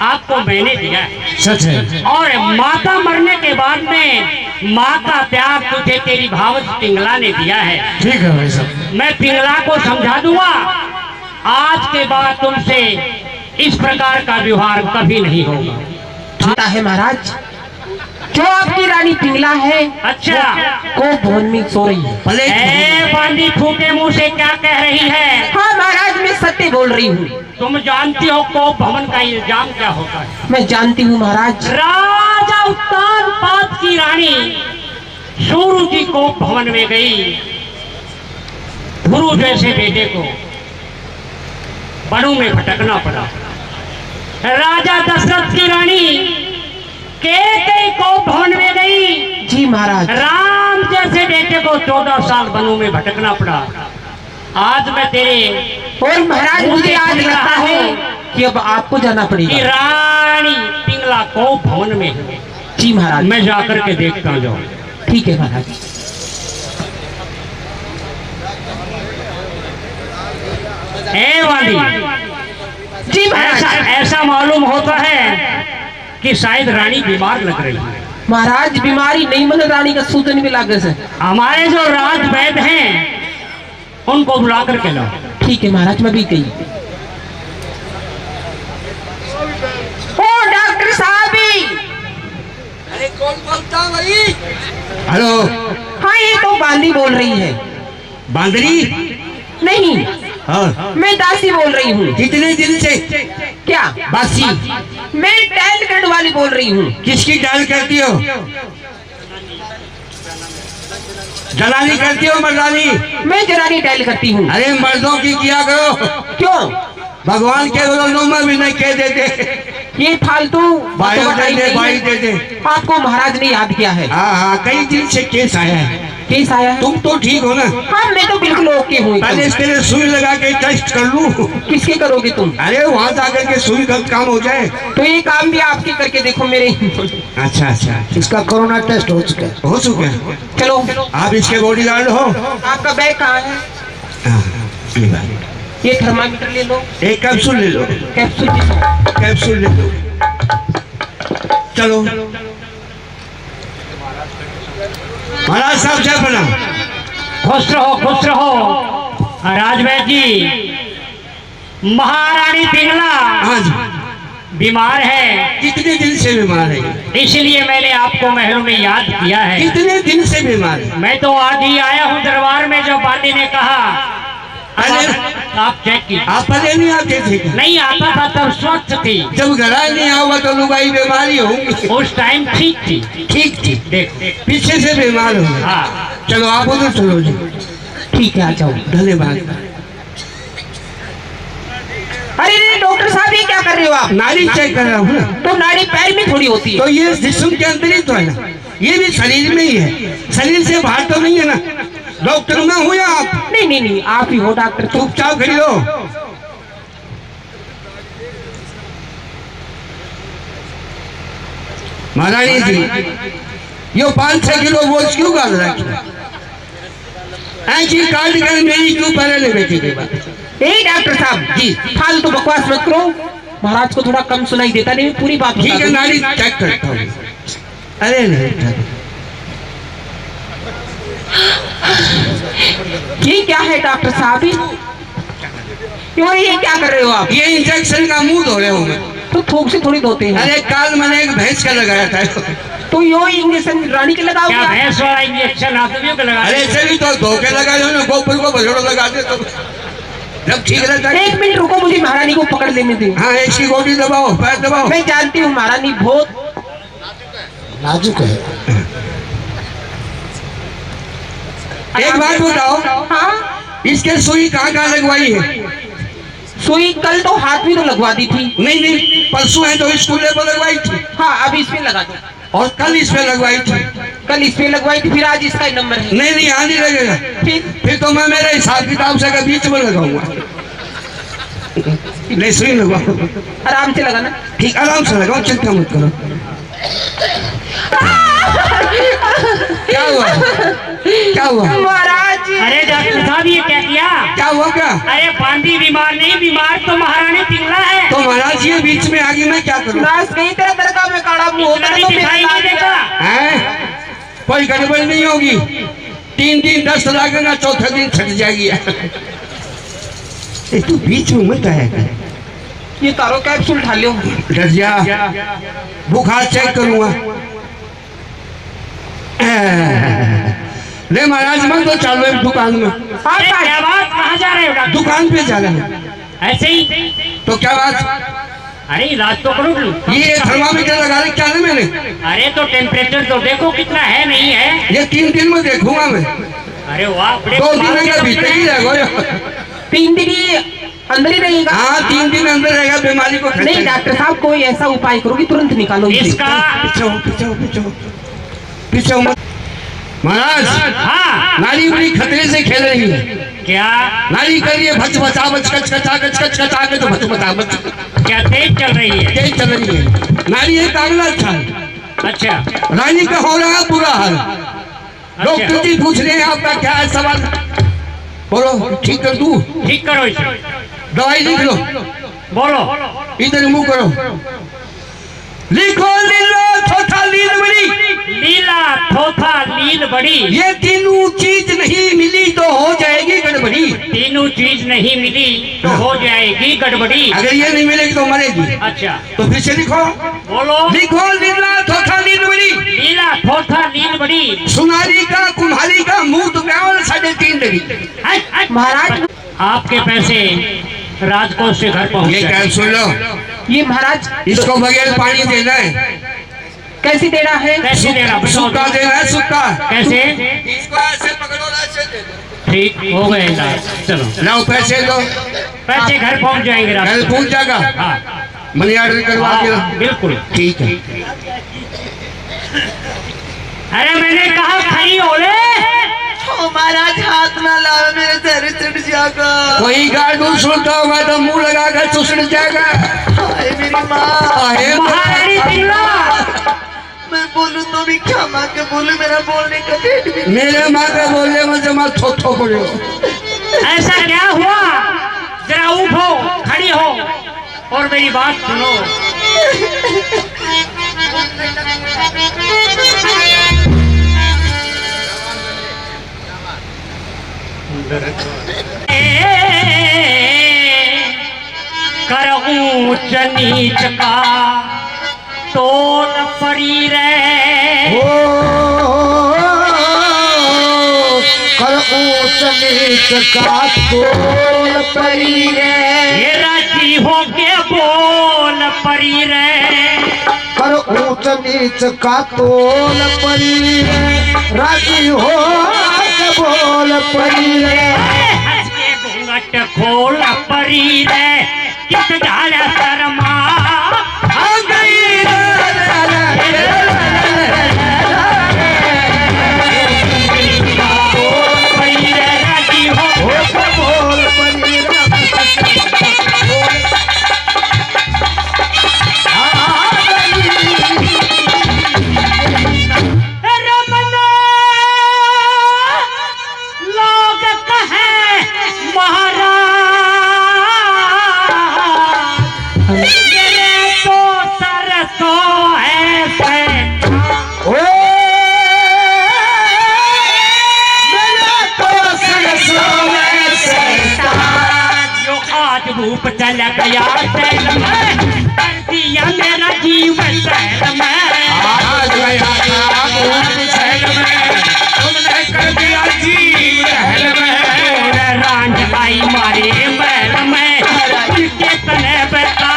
आपको मैंने दिया है, सच है। और माता मरने के बाद में माँ का प्यार तुझे तेरी भावज पिंगला ने दिया है। ठीक है भाई साहब। मैं पिंगला को समझा दूंगा, आज के बाद तुमसे इस प्रकार का व्यवहार कभी नहीं होगा। पता है महाराज, जो आपकी रानी पिंगला है अच्छा, को भवन में सो रही है। ए बांदी फूके मुंह से क्या कह रही है? हाँ महाराज, मैं सत्य बोल रही हूँ। तुम जानती हो को भवन का इल्जाम क्या होता है? मैं जानती हूँ महाराज। राजा उत्तान पाद की रानी सूरु जी को भवन में गई, गुरु जैसे बेटे को वनों में भटकना पड़ा। राजा दशरथ की रानी कैकेयी को भवन में गई। जी महाराज। राम जैसे बेटे को 14 साल वनों में भटकना पड़ा। आज मैं तेरे और महाराज मुझे आज लगता है कि अब आपको जाना कि पड़ेगा। रानी पिंगला को भवन में है। जी महाराज। मैं जाकर के देखता हूँ। ठीक है महाराज। ए वाली, जी महाराज। ऐसा मालूम होता है कि शायद रानी बीमार लग रही है। महाराज बीमारी नहीं, मतलब रानी का सूजन भी लागे से। हमारे जो राज वैद्य हैं उनको बुला करके लाओ। ठीक है महाराज, मैं भी गई। ओ डॉक्टर साहब। अरे कौन बोलता भाई? हेलो। हाँ, ये तो बांदी बोल रही है। बांदरी? नहीं, हाँ। मैं दासी बोल रही हूँ। कितने दिन से? क्या बासी? मैं टैल करने वाली बोल रही हूँ। किसकी डाल करती हो? जलानी करती हो मर्दानी? मैं जरानी टैल करती हूँ। अरे मर्दों की किया करो। क्यों? भगवान के में भी नहीं कह देते। ये फालतू बायो बातें दे दे, नहीं बाई है। दे दे। आपको महाराज ने याद किया है। हाँ हाँ, कई दिन से केस आया है। केस आया है? तुम तो ठीक हो ना? हाँ, मैं तो बिल्कुल ओके हूँ। पहले इसके लिए सुई लगा के टेस्ट कर लूं। किसके करोगे तुम? अरे वहाँ जाकर के सुई का काम हो जाए। तो ये काम भी आपके करके देखो मेरे। अच्छा अच्छा, इसका कोरोना टेस्ट हो चुका है। हो चुका है। चलो। आप इसके बॉडीगार्ड हो? आपका बैग कहाँ है? हाँ, ये बात। ये थर्मामीटर ले लो। एक कैप्सूल ले लो। कैप्सूल ले लो। कैप्सूल ले लो। चलो महाराज साहब से प्रणाम। खुश रहो, खुश रहो। राजवैद्य जी, महारानी पिंगला हाँ जी, बीमार है। कितने दिन से बीमार है? इसलिए मैंने आपको महलों में याद किया है। कितने दिन से बीमार है? मैं तो आज ही आया हूँ दरबार में, जो बांदी ने कहा। अरे आप चेक कीजिए। आप पहले नहीं आते थे? नहीं आता था, तब स्वच्छ थी। जब घर नहीं आओगे तो लुगाई बीमारी होगी। उस टाइम ठीक थी। ठीक थी, देख पीछे से बीमार हो गए। हाँ, चलो आप उधर चलो जी। ठीक है, आ जाओ। धन्यवाद। अरे डॉक्टर साहब, ये क्या कर रहे हो आप? नाड़ी चेक कर रहा हूँ ना। तो नाड़ी पैर में थोड़ी होती है। तो ये जिस्म के अंदर ही तो है ना, ये भी शरीर में ही है, शरीर से बाहर तो नहीं है ना। डॉक्टर में हो या आप? नहीं नहीं नहीं, आप ही हो डॉक्टर। चुपचाप खड़ी लो। महारानी जी, यो 5-6 किलो बोझ क्यों गाल रखी? ऐसी काट कर मेरी क्यों पहले बेटी के बाद? डॉक्टर साहब जी, फालतू बकवास मत करो। महाराज को थोड़ा कम सुनाई देता नहीं, पूरी बात ठीक बता है, दो। नाड़ी चेक करता हूँ। अरे नहीं, ये क्या है डॉक्टर साहब? क्यों ये क्या कर रहे हो आप? ये इंजेक्शन का मुंह धो रहे हो मैं। तो थूक से थोड़ी धोते हैं। अरे कल मैंने एक भैंस का लगाया था। तो यो इंजेक्शन रानी के लगाओ क्या? भैंस वाला इंजेक्शन आदमियों को लगा? अरे ऐसे भी तो धोखे लगा दो ना, गोबर को बजड़ो लगा दे तो जब ठीक रहता है। 1 मिनट रुको, मुझे महारानी को पकड़ लेने दो। हाँ, एक की गोटी दबाओ, पैर दबाओ। मैं जानती हूँ महारानी बहुत नाजुक है। एक बात बताओ, हाँ, इसके सुई कहाँ लगवाई है? सुई कल तो हाथ में तो लगवा दी थी। नहीं, परसों है तो स्कूल पर लगवाई थी। हाँ, अब इसमें लगा दो। और कल इसमें लगवाई थी। कल इसमें लगवाई थी, फिर आज इसका ही नंबर है। नहीं, यहाँ नहीं लगेगा। फिर तो मैं मेरे हिसाब किताब से बीच में लगाऊंगा। नहीं, सुई लगाओ, आराम से लगाना। ठीक, आराम से लगाओ, चिंता मत करो। क्या हुआ? क्या हुआ महाराज? अरे डॉक्टर साहब, ये क्या किया? क्या हुआ? क्या? अरे बांदी बीमार नहीं, बीमार तो महारानी पिघला है। तो महाराज ये बीच में आगे मैं क्या करूं? कई तरह दरगाह में काढ़ा मुंह होता है, तो दिखाई नहीं देगा। कोई गड़बड़ नहीं होगी। 3 दिन 10 लगेगा, चौथे दिन छट जाएगी। तू बीच में मत आएगा। ये तारो कैप्सूल ढालो। डर जा, बुखार चेक करूंगा। ले महाराज, मैं तो चालू है दुकान में। क्या बात? कहाँ जा रहे हो डॉक्टर? दुकान पे जा रहे हैं। ऐसे ही? तो क्या बात? अरे इलाज तो करो। ये थर्मामीटर लगा रहे क्या मैंने? अरे तो टेम्परेचर तो देखो कितना है, नहीं है? ये 3 दिन में देखूंगा मैं। अरे वाह, 2 दिन के भीतर ही रहेगा। 3 दिन अंदर ही रहेगा। हाँ, 3 दिन अंदर रहेगा, बीमारी को। नहीं डॉक्टर साहब, कोई ऐसा उपाय करो कि तुरंत निकालो इसका। पीछे महाराज। हाँ, नारी बड़ी खतरे से खेल रही है। क्या? नारी कर रही है भच बचा बच कच कचा कच कच कचा के, तो भच बचा बच। क्या तेज चल रही है? तेज चल रही है। नारी एक अगला अच्छा है। अच्छा। रानी का हो रहा है बुरा हाल। डॉक्टर जी पूछ रहे हैं आपका क्या है सवाल? बोलो, ठीक कर दूं? ठीक करो इसे। दवाई लिख लो। बोलो। इधर मुंह करो। लिखो लीला थोथा लील बड़ी। लीला थोथा लील बड़ी। ये तीनों चीज नहीं मिली तो हो जाएगी गड़बड़ी। तीनों चीज नहीं मिली तो हो जाएगी गड़बड़ी। अगर ये नहीं मिलेगी तो मरेगी। अच्छा, तो फिर से लिखो। बोलो। लिखो लीला थोथा लील बड़ी। लीला थोथा लील बड़ी। सुनारी का कुम्हारी का मुंह तो 3.5 लगी। महाराज, आपके पैसे राजकोष से घर पहुंच ये गए। क्या सुन लो, ये महाराज इसको बगैर पानी देना है। कैसे देना है? कैसे देना? सूखा देना है, सूखा। कैसे? इसको ऐसे पकड़ो, ऐसे दे दो। ठीक हो गए इलाज। चलो, लाओ पैसे दो। पैसे घर पहुंच जाएंगे। कल पहुंच जाएगा। हाँ, मनी ऑर्डर करवा के। बिल्कुल ठीक है। अरे मैंने कहा खड़ी ओले। महाराज, हाथ ना लाओ, मेरे सर चढ़ जाएगा। कोई गार्ड सुनता होगा तो मुंह लगा कर चुसड़ जाएगा। हाय मेरी माँ। महारानी पिघला। मैं बोलूं तो भी क्या माँ के बोलूं, मेरा बोलने का डेट भी। मेरे माँ का बोलने में जमा थो पड़े। ऐसा क्या हुआ? जरा उठो, खड़ी हो और मेरी बात सुनो। कर ऊंच नीच का तोल पड़ी रे। कर ऊंच नीच का तोल परी रे। ये राजी हो के बोल पड़ी रे। कर ऊंच नीच का तोल परी रे। राजी हो के बोल परी रे। हंस के घूंघट खोल पड़ी रे। किस झाड़ शर्मा आ गई पड़ी रे। राजी हो के बोल पड़ी रे। रमना लोग कहे महाराज रूप चल गया सैल में, कर दिया मेरा जीवन सैल में। आज गया था रूप सैल में, तुमने कर दिया जीव रहल में। रांझ आई मारे बैल में, उनके तने बता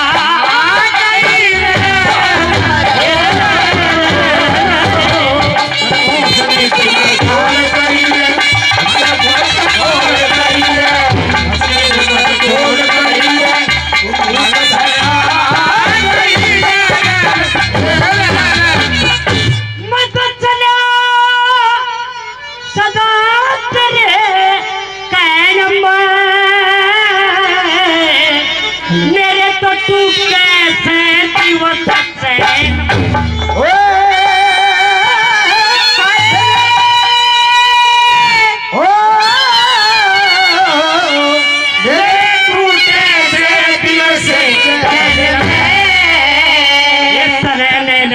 मेरे तो तू कैसे दिवस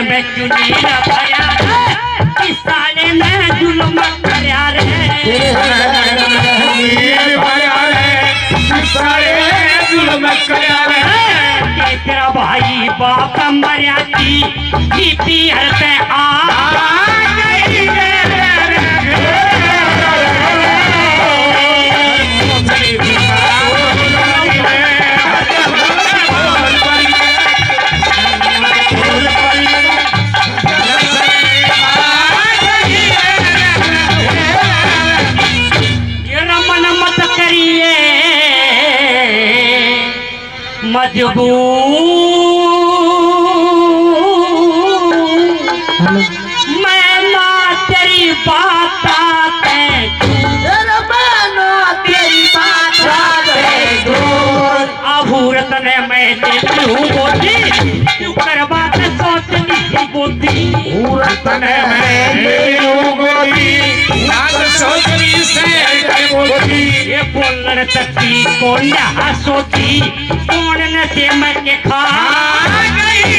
में क्यों नहीं भया इस साले में जुल्म करया रे, तेरा भाई बाप मरिया थी पीहर पे मजबूर मैं ना तेरी बात अभूरत ने मैं देती हूँ बोती क्यों कर बात सोचनी ही बोती तने ये बोलने तकी को ना सोची कौन न से मैं के खा गई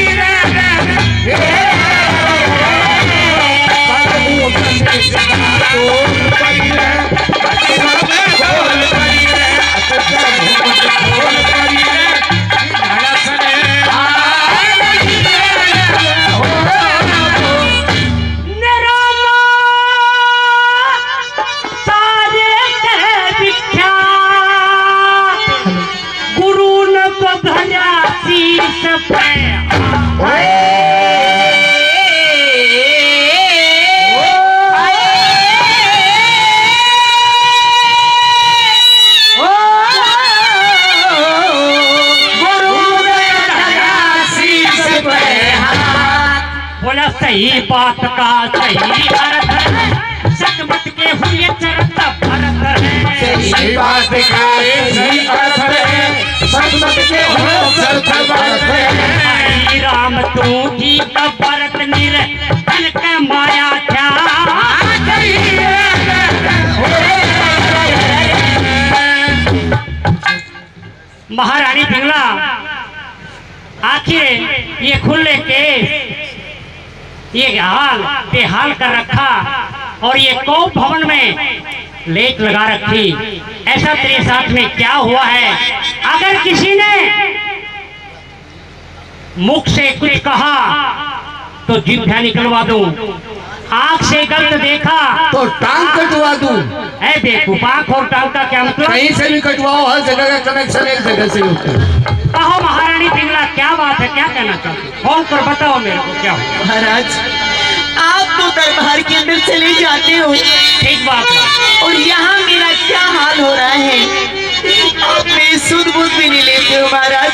बोला सही बात का सही अर्थ है, सकमत के हुए चरत भरत है। सही बात का सही अर्थ है, सकमत के हुए चरत भरत है। राम तू जी का भरत निर धन का माया क्या महारानी पिंगला आखिर ये खुले केस ये हाल बेहाल कर रखा और ये कौ भवन में लेट लगा रखी, ऐसा तेरे साथ में क्या हुआ है? अगर किसी ने मुख से कुछ कहा तो जिभ्या निकलवा दूं, आंख से गलत देखा तो टांग कटवा दूं। है बेवकूफ, आंख और टांग का क्या मतलब? कहीं से भी कटवाओ, हर जगह का कनेक्शन एक जगह से होता है। कहो महारानी पिंगला क्या बात है, क्या कहना चाहती? फोन कर बताओ मेरे को क्या हुआ। महाराज आप तो दरबार के अंदर चले जाते हो, ठीक बात है, और यहाँ मेरा क्या हाल हो रहा है, आप मेरी सुध बुध भी नहीं लेते हो महाराज,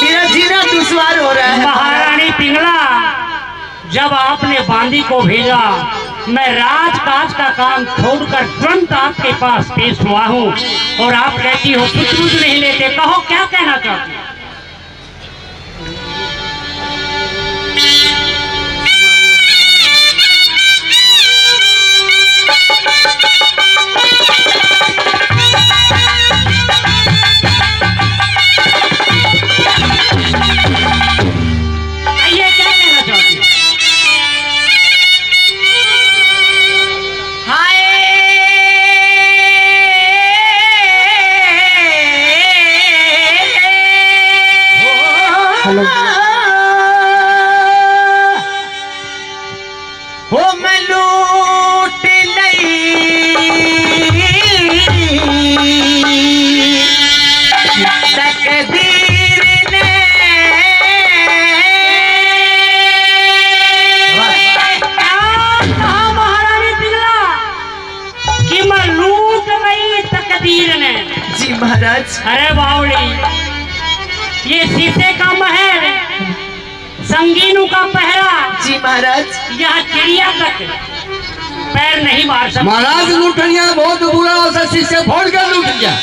मेरा जीना दुश्वार हो रहा है। महारानी पिंगला जब आपने बांदी को भेजा मैं राजकाज का काम छोड़कर तुरंत आपके पास पेश हुआ हूँ और आप कहती हो कुछ नहीं लेते। कहो क्या कहना चाहती? ये क्या कहना चाहती? हाय महाराज। अरे बावड़ी, ये शीशे का महल, संगीनों का पहरा। जी महाराज। यहाँ चिड़िया तक पैर नहीं मार सकता। महाराज लूटनिया बहुत बुरा होता, शीशे फोड़ कर लूट गया।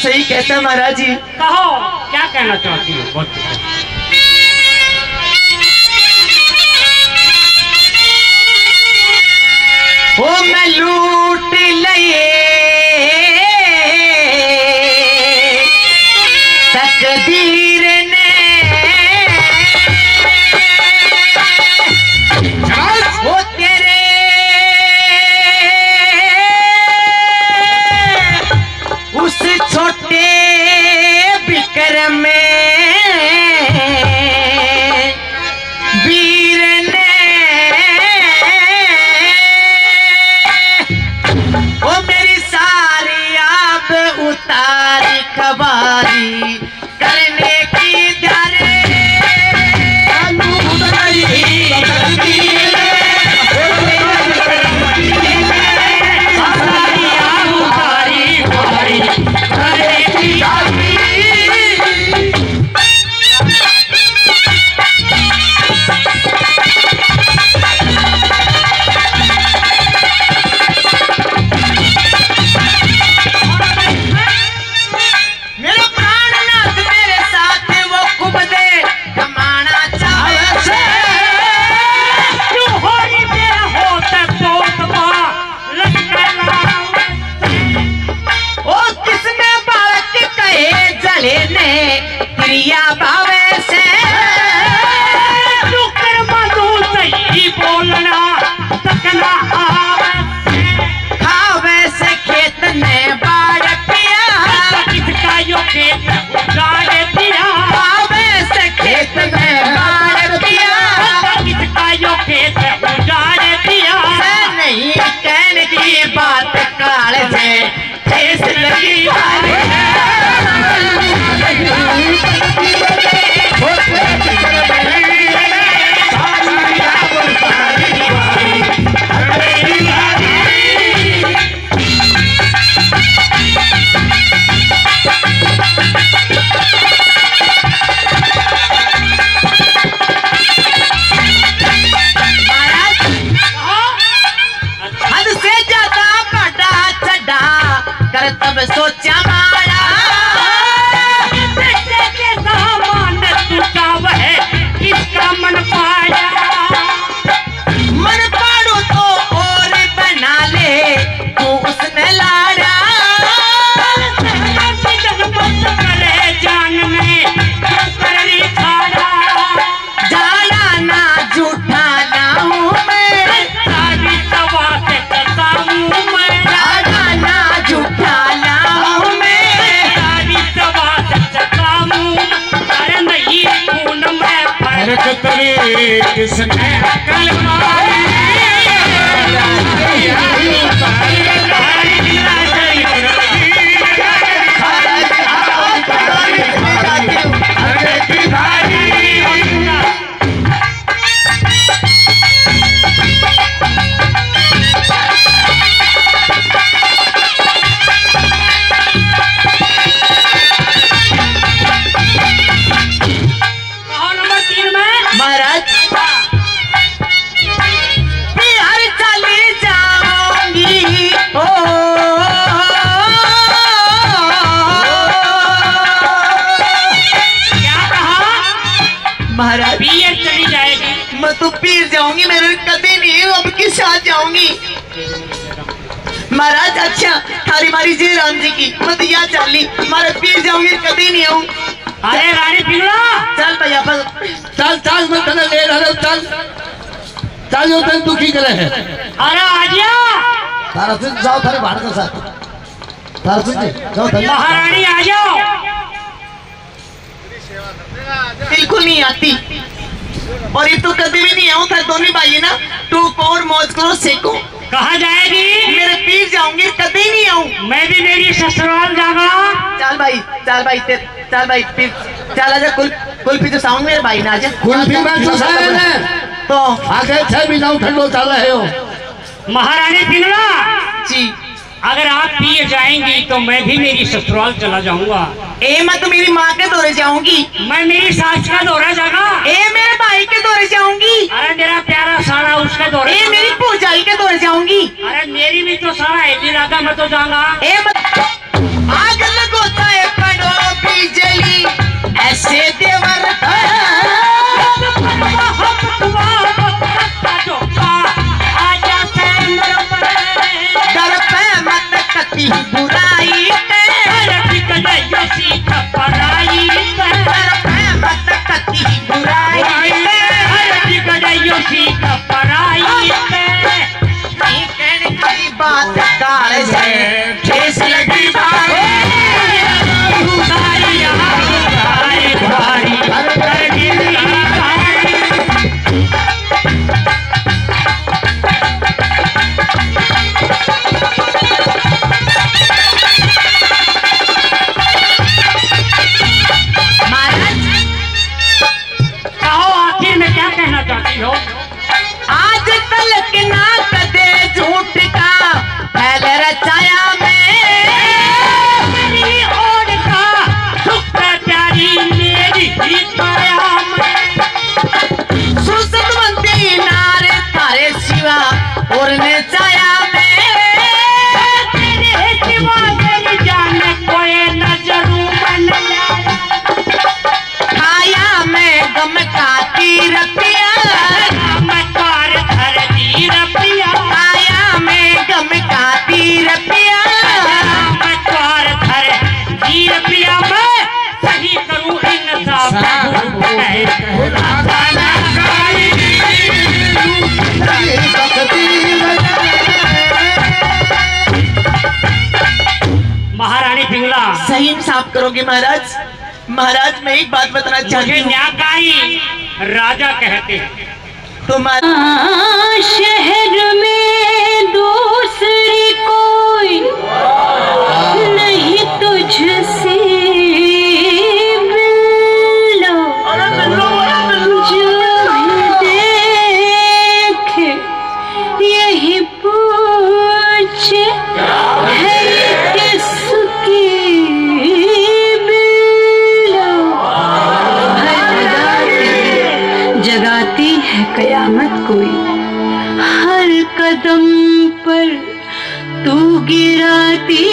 सही कहते हैं महाराज जी। कहो क्या कहना चाहती हो? बहुत ओ मैं लूट लिए तकदीर ने, वो तेरे उस छोटे बिक्रम में वीर ने, वो मेरी सारी आब उतारी कबारी करने की जारे। मेरा प्राणनाथ मेरे साथ वो खूब दे कमाना चाहे से। क्यों होली पे हो तब तो ओ किसने बालक कहे जले ने क्रिया भावे से। तू कर्मा तू सही बोलना तकना खावे से खेत में बाढ़ पिया। किसका यो खेत उजाड़ दिया। खावे से खेत में बाढ़ पिया। किसका यो खेत उजाड़ दिया। नहीं कहने की बात काल से ठेस लगी वाली है। हद से ज्यादा बड़ा चढ़ा कर तब सोचा मारा। के सामान टूटा वह किसका मन पाया। मन पाड़ो तो और बना ले तू उसने लाड़ा। करे जान में करनी खाड़ा। जाना ना झूठा ना हूँ मैं। सारी सवा से करता हूँ मैं। जाना ना झूठा ना हूँ मैं। सारी सवा से करता हूँ। अरे नहीं खून में फर्क करे किसने अकल मारी। नंबर 3 में महाराज बिहार चली जाऊंगी। ओ क्या कहा? महाराज पीर चली जाएगी। मैं तो पीर जाऊंगी, मेरे कभी नहीं अब किस साथ जाऊंगी। महाराज अच्छा थारी मारी जी राम जी की मैं तो यहाँ चली मारे पीर जाऊंगी कभी नहीं आऊँ। अरे रानी पिंगला, चल भैया पर चल चल मैं तेरे ले रहा हूँ, चल चल जो तेरे दुखी करे है। अरे आजिया तारा सिंह जाओ थारे बाहर के साथ। तारा सिंह जी जाओ थारे। महारानी आ जाओ। बिल्कुल नहीं आती और ये तो कभी भी नहीं आऊँ। था दोनों भाई ना तू और मौज करो सेको। कहाँ जाएगी? मेरे पीर जाऊंगी कभी नहीं आऊँ। मैं भी मेरी ससुराल जाऊंगा। चल भाई चल भाई चल भाई पीर चल आजा कुल्फी तो साउंड मेरे भाई ना आजा। कुल्फी में फंसाया ने तो आगे 6 महीना ठंडो चल रहे हो। महारानी पिंगला, जी अगर आप पिए जाएंगी तो मैं भी मेरी ससुराल चला जाऊंगा। मैं तो मेरी माँ के दौरे जाऊंगी। मैं मेरी सास का दौरा जागा। मेरे भाई के दौरे जाऊंगी। अरे मेरा प्यारा साला उसके दौरे। मेरी भौजाई के दौरे जाऊंगी। अरे मेरी भी तो साला है राधा, मैं तो जाऊंगा। आग लगोता है पड़ो बिजली ऐसे देवर कति बुराई पराई मत कति बुराई पराई कहने की बात काल से ठेस लगी आज तलक ना कदे झूठ का फैल रचाया मेरी ओर का सुख प्यारी मेरी ही छाया सुसतवंती नारे तारे सिवा और ने चाया तेरे सिवा मेरी जान कोई नजरू बन जाया खाया मैं गम का तीर पिया आया मैं गम का तीर पिया पिया मैं सही करूं इंसाफ। महारानी पिंगला सही इंसाफ करोगे महाराज। महाराज मैं एक बात बताना चाहती मुझे हूँ। न्यायकारी राजा कहते हैं। तुम्हारा शहर में दूसरी कोई नहीं तुझसे बिल्लो, जो भी देखे यही पूछे है किसकी बिल्लो। जगाती है कयामत कोई, हर कदम पर तू गिराती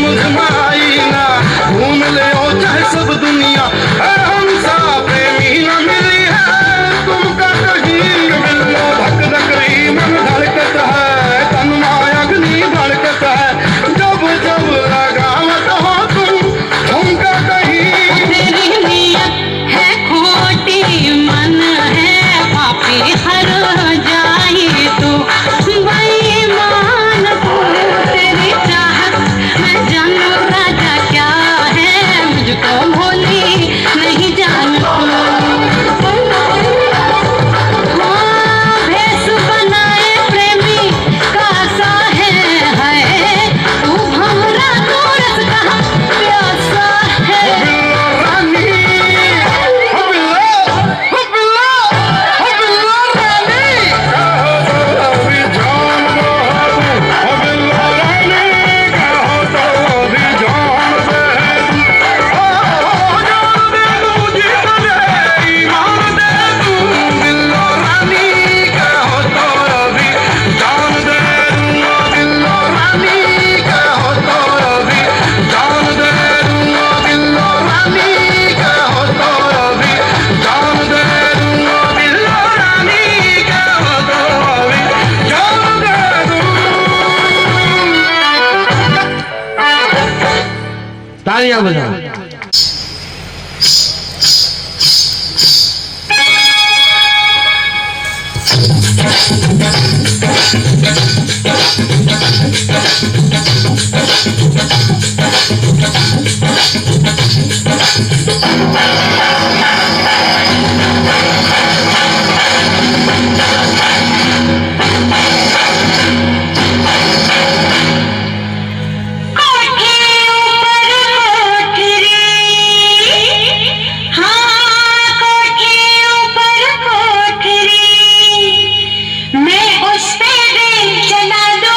मखमाई ना घूम ले ओ चाहे सब दुनिया हम सा प्रेमी न मिली है तुमका कहीं मिलो धक धक रही मन धड़कत है तन माया अग्नि धड़कत है जब जब लगावत हो तुमका कहीं तेरी नियत है खोटी मन है पापी हर जाए तो बेईमान तू तेरी चाहत मैं जानू राजा क्या है मुझको भोली नहीं जानू भेष बनाए प्रेमी का सा है तू भंवरा तो रस कहाँ प्यासा है रानी तालियां बजाओ। चला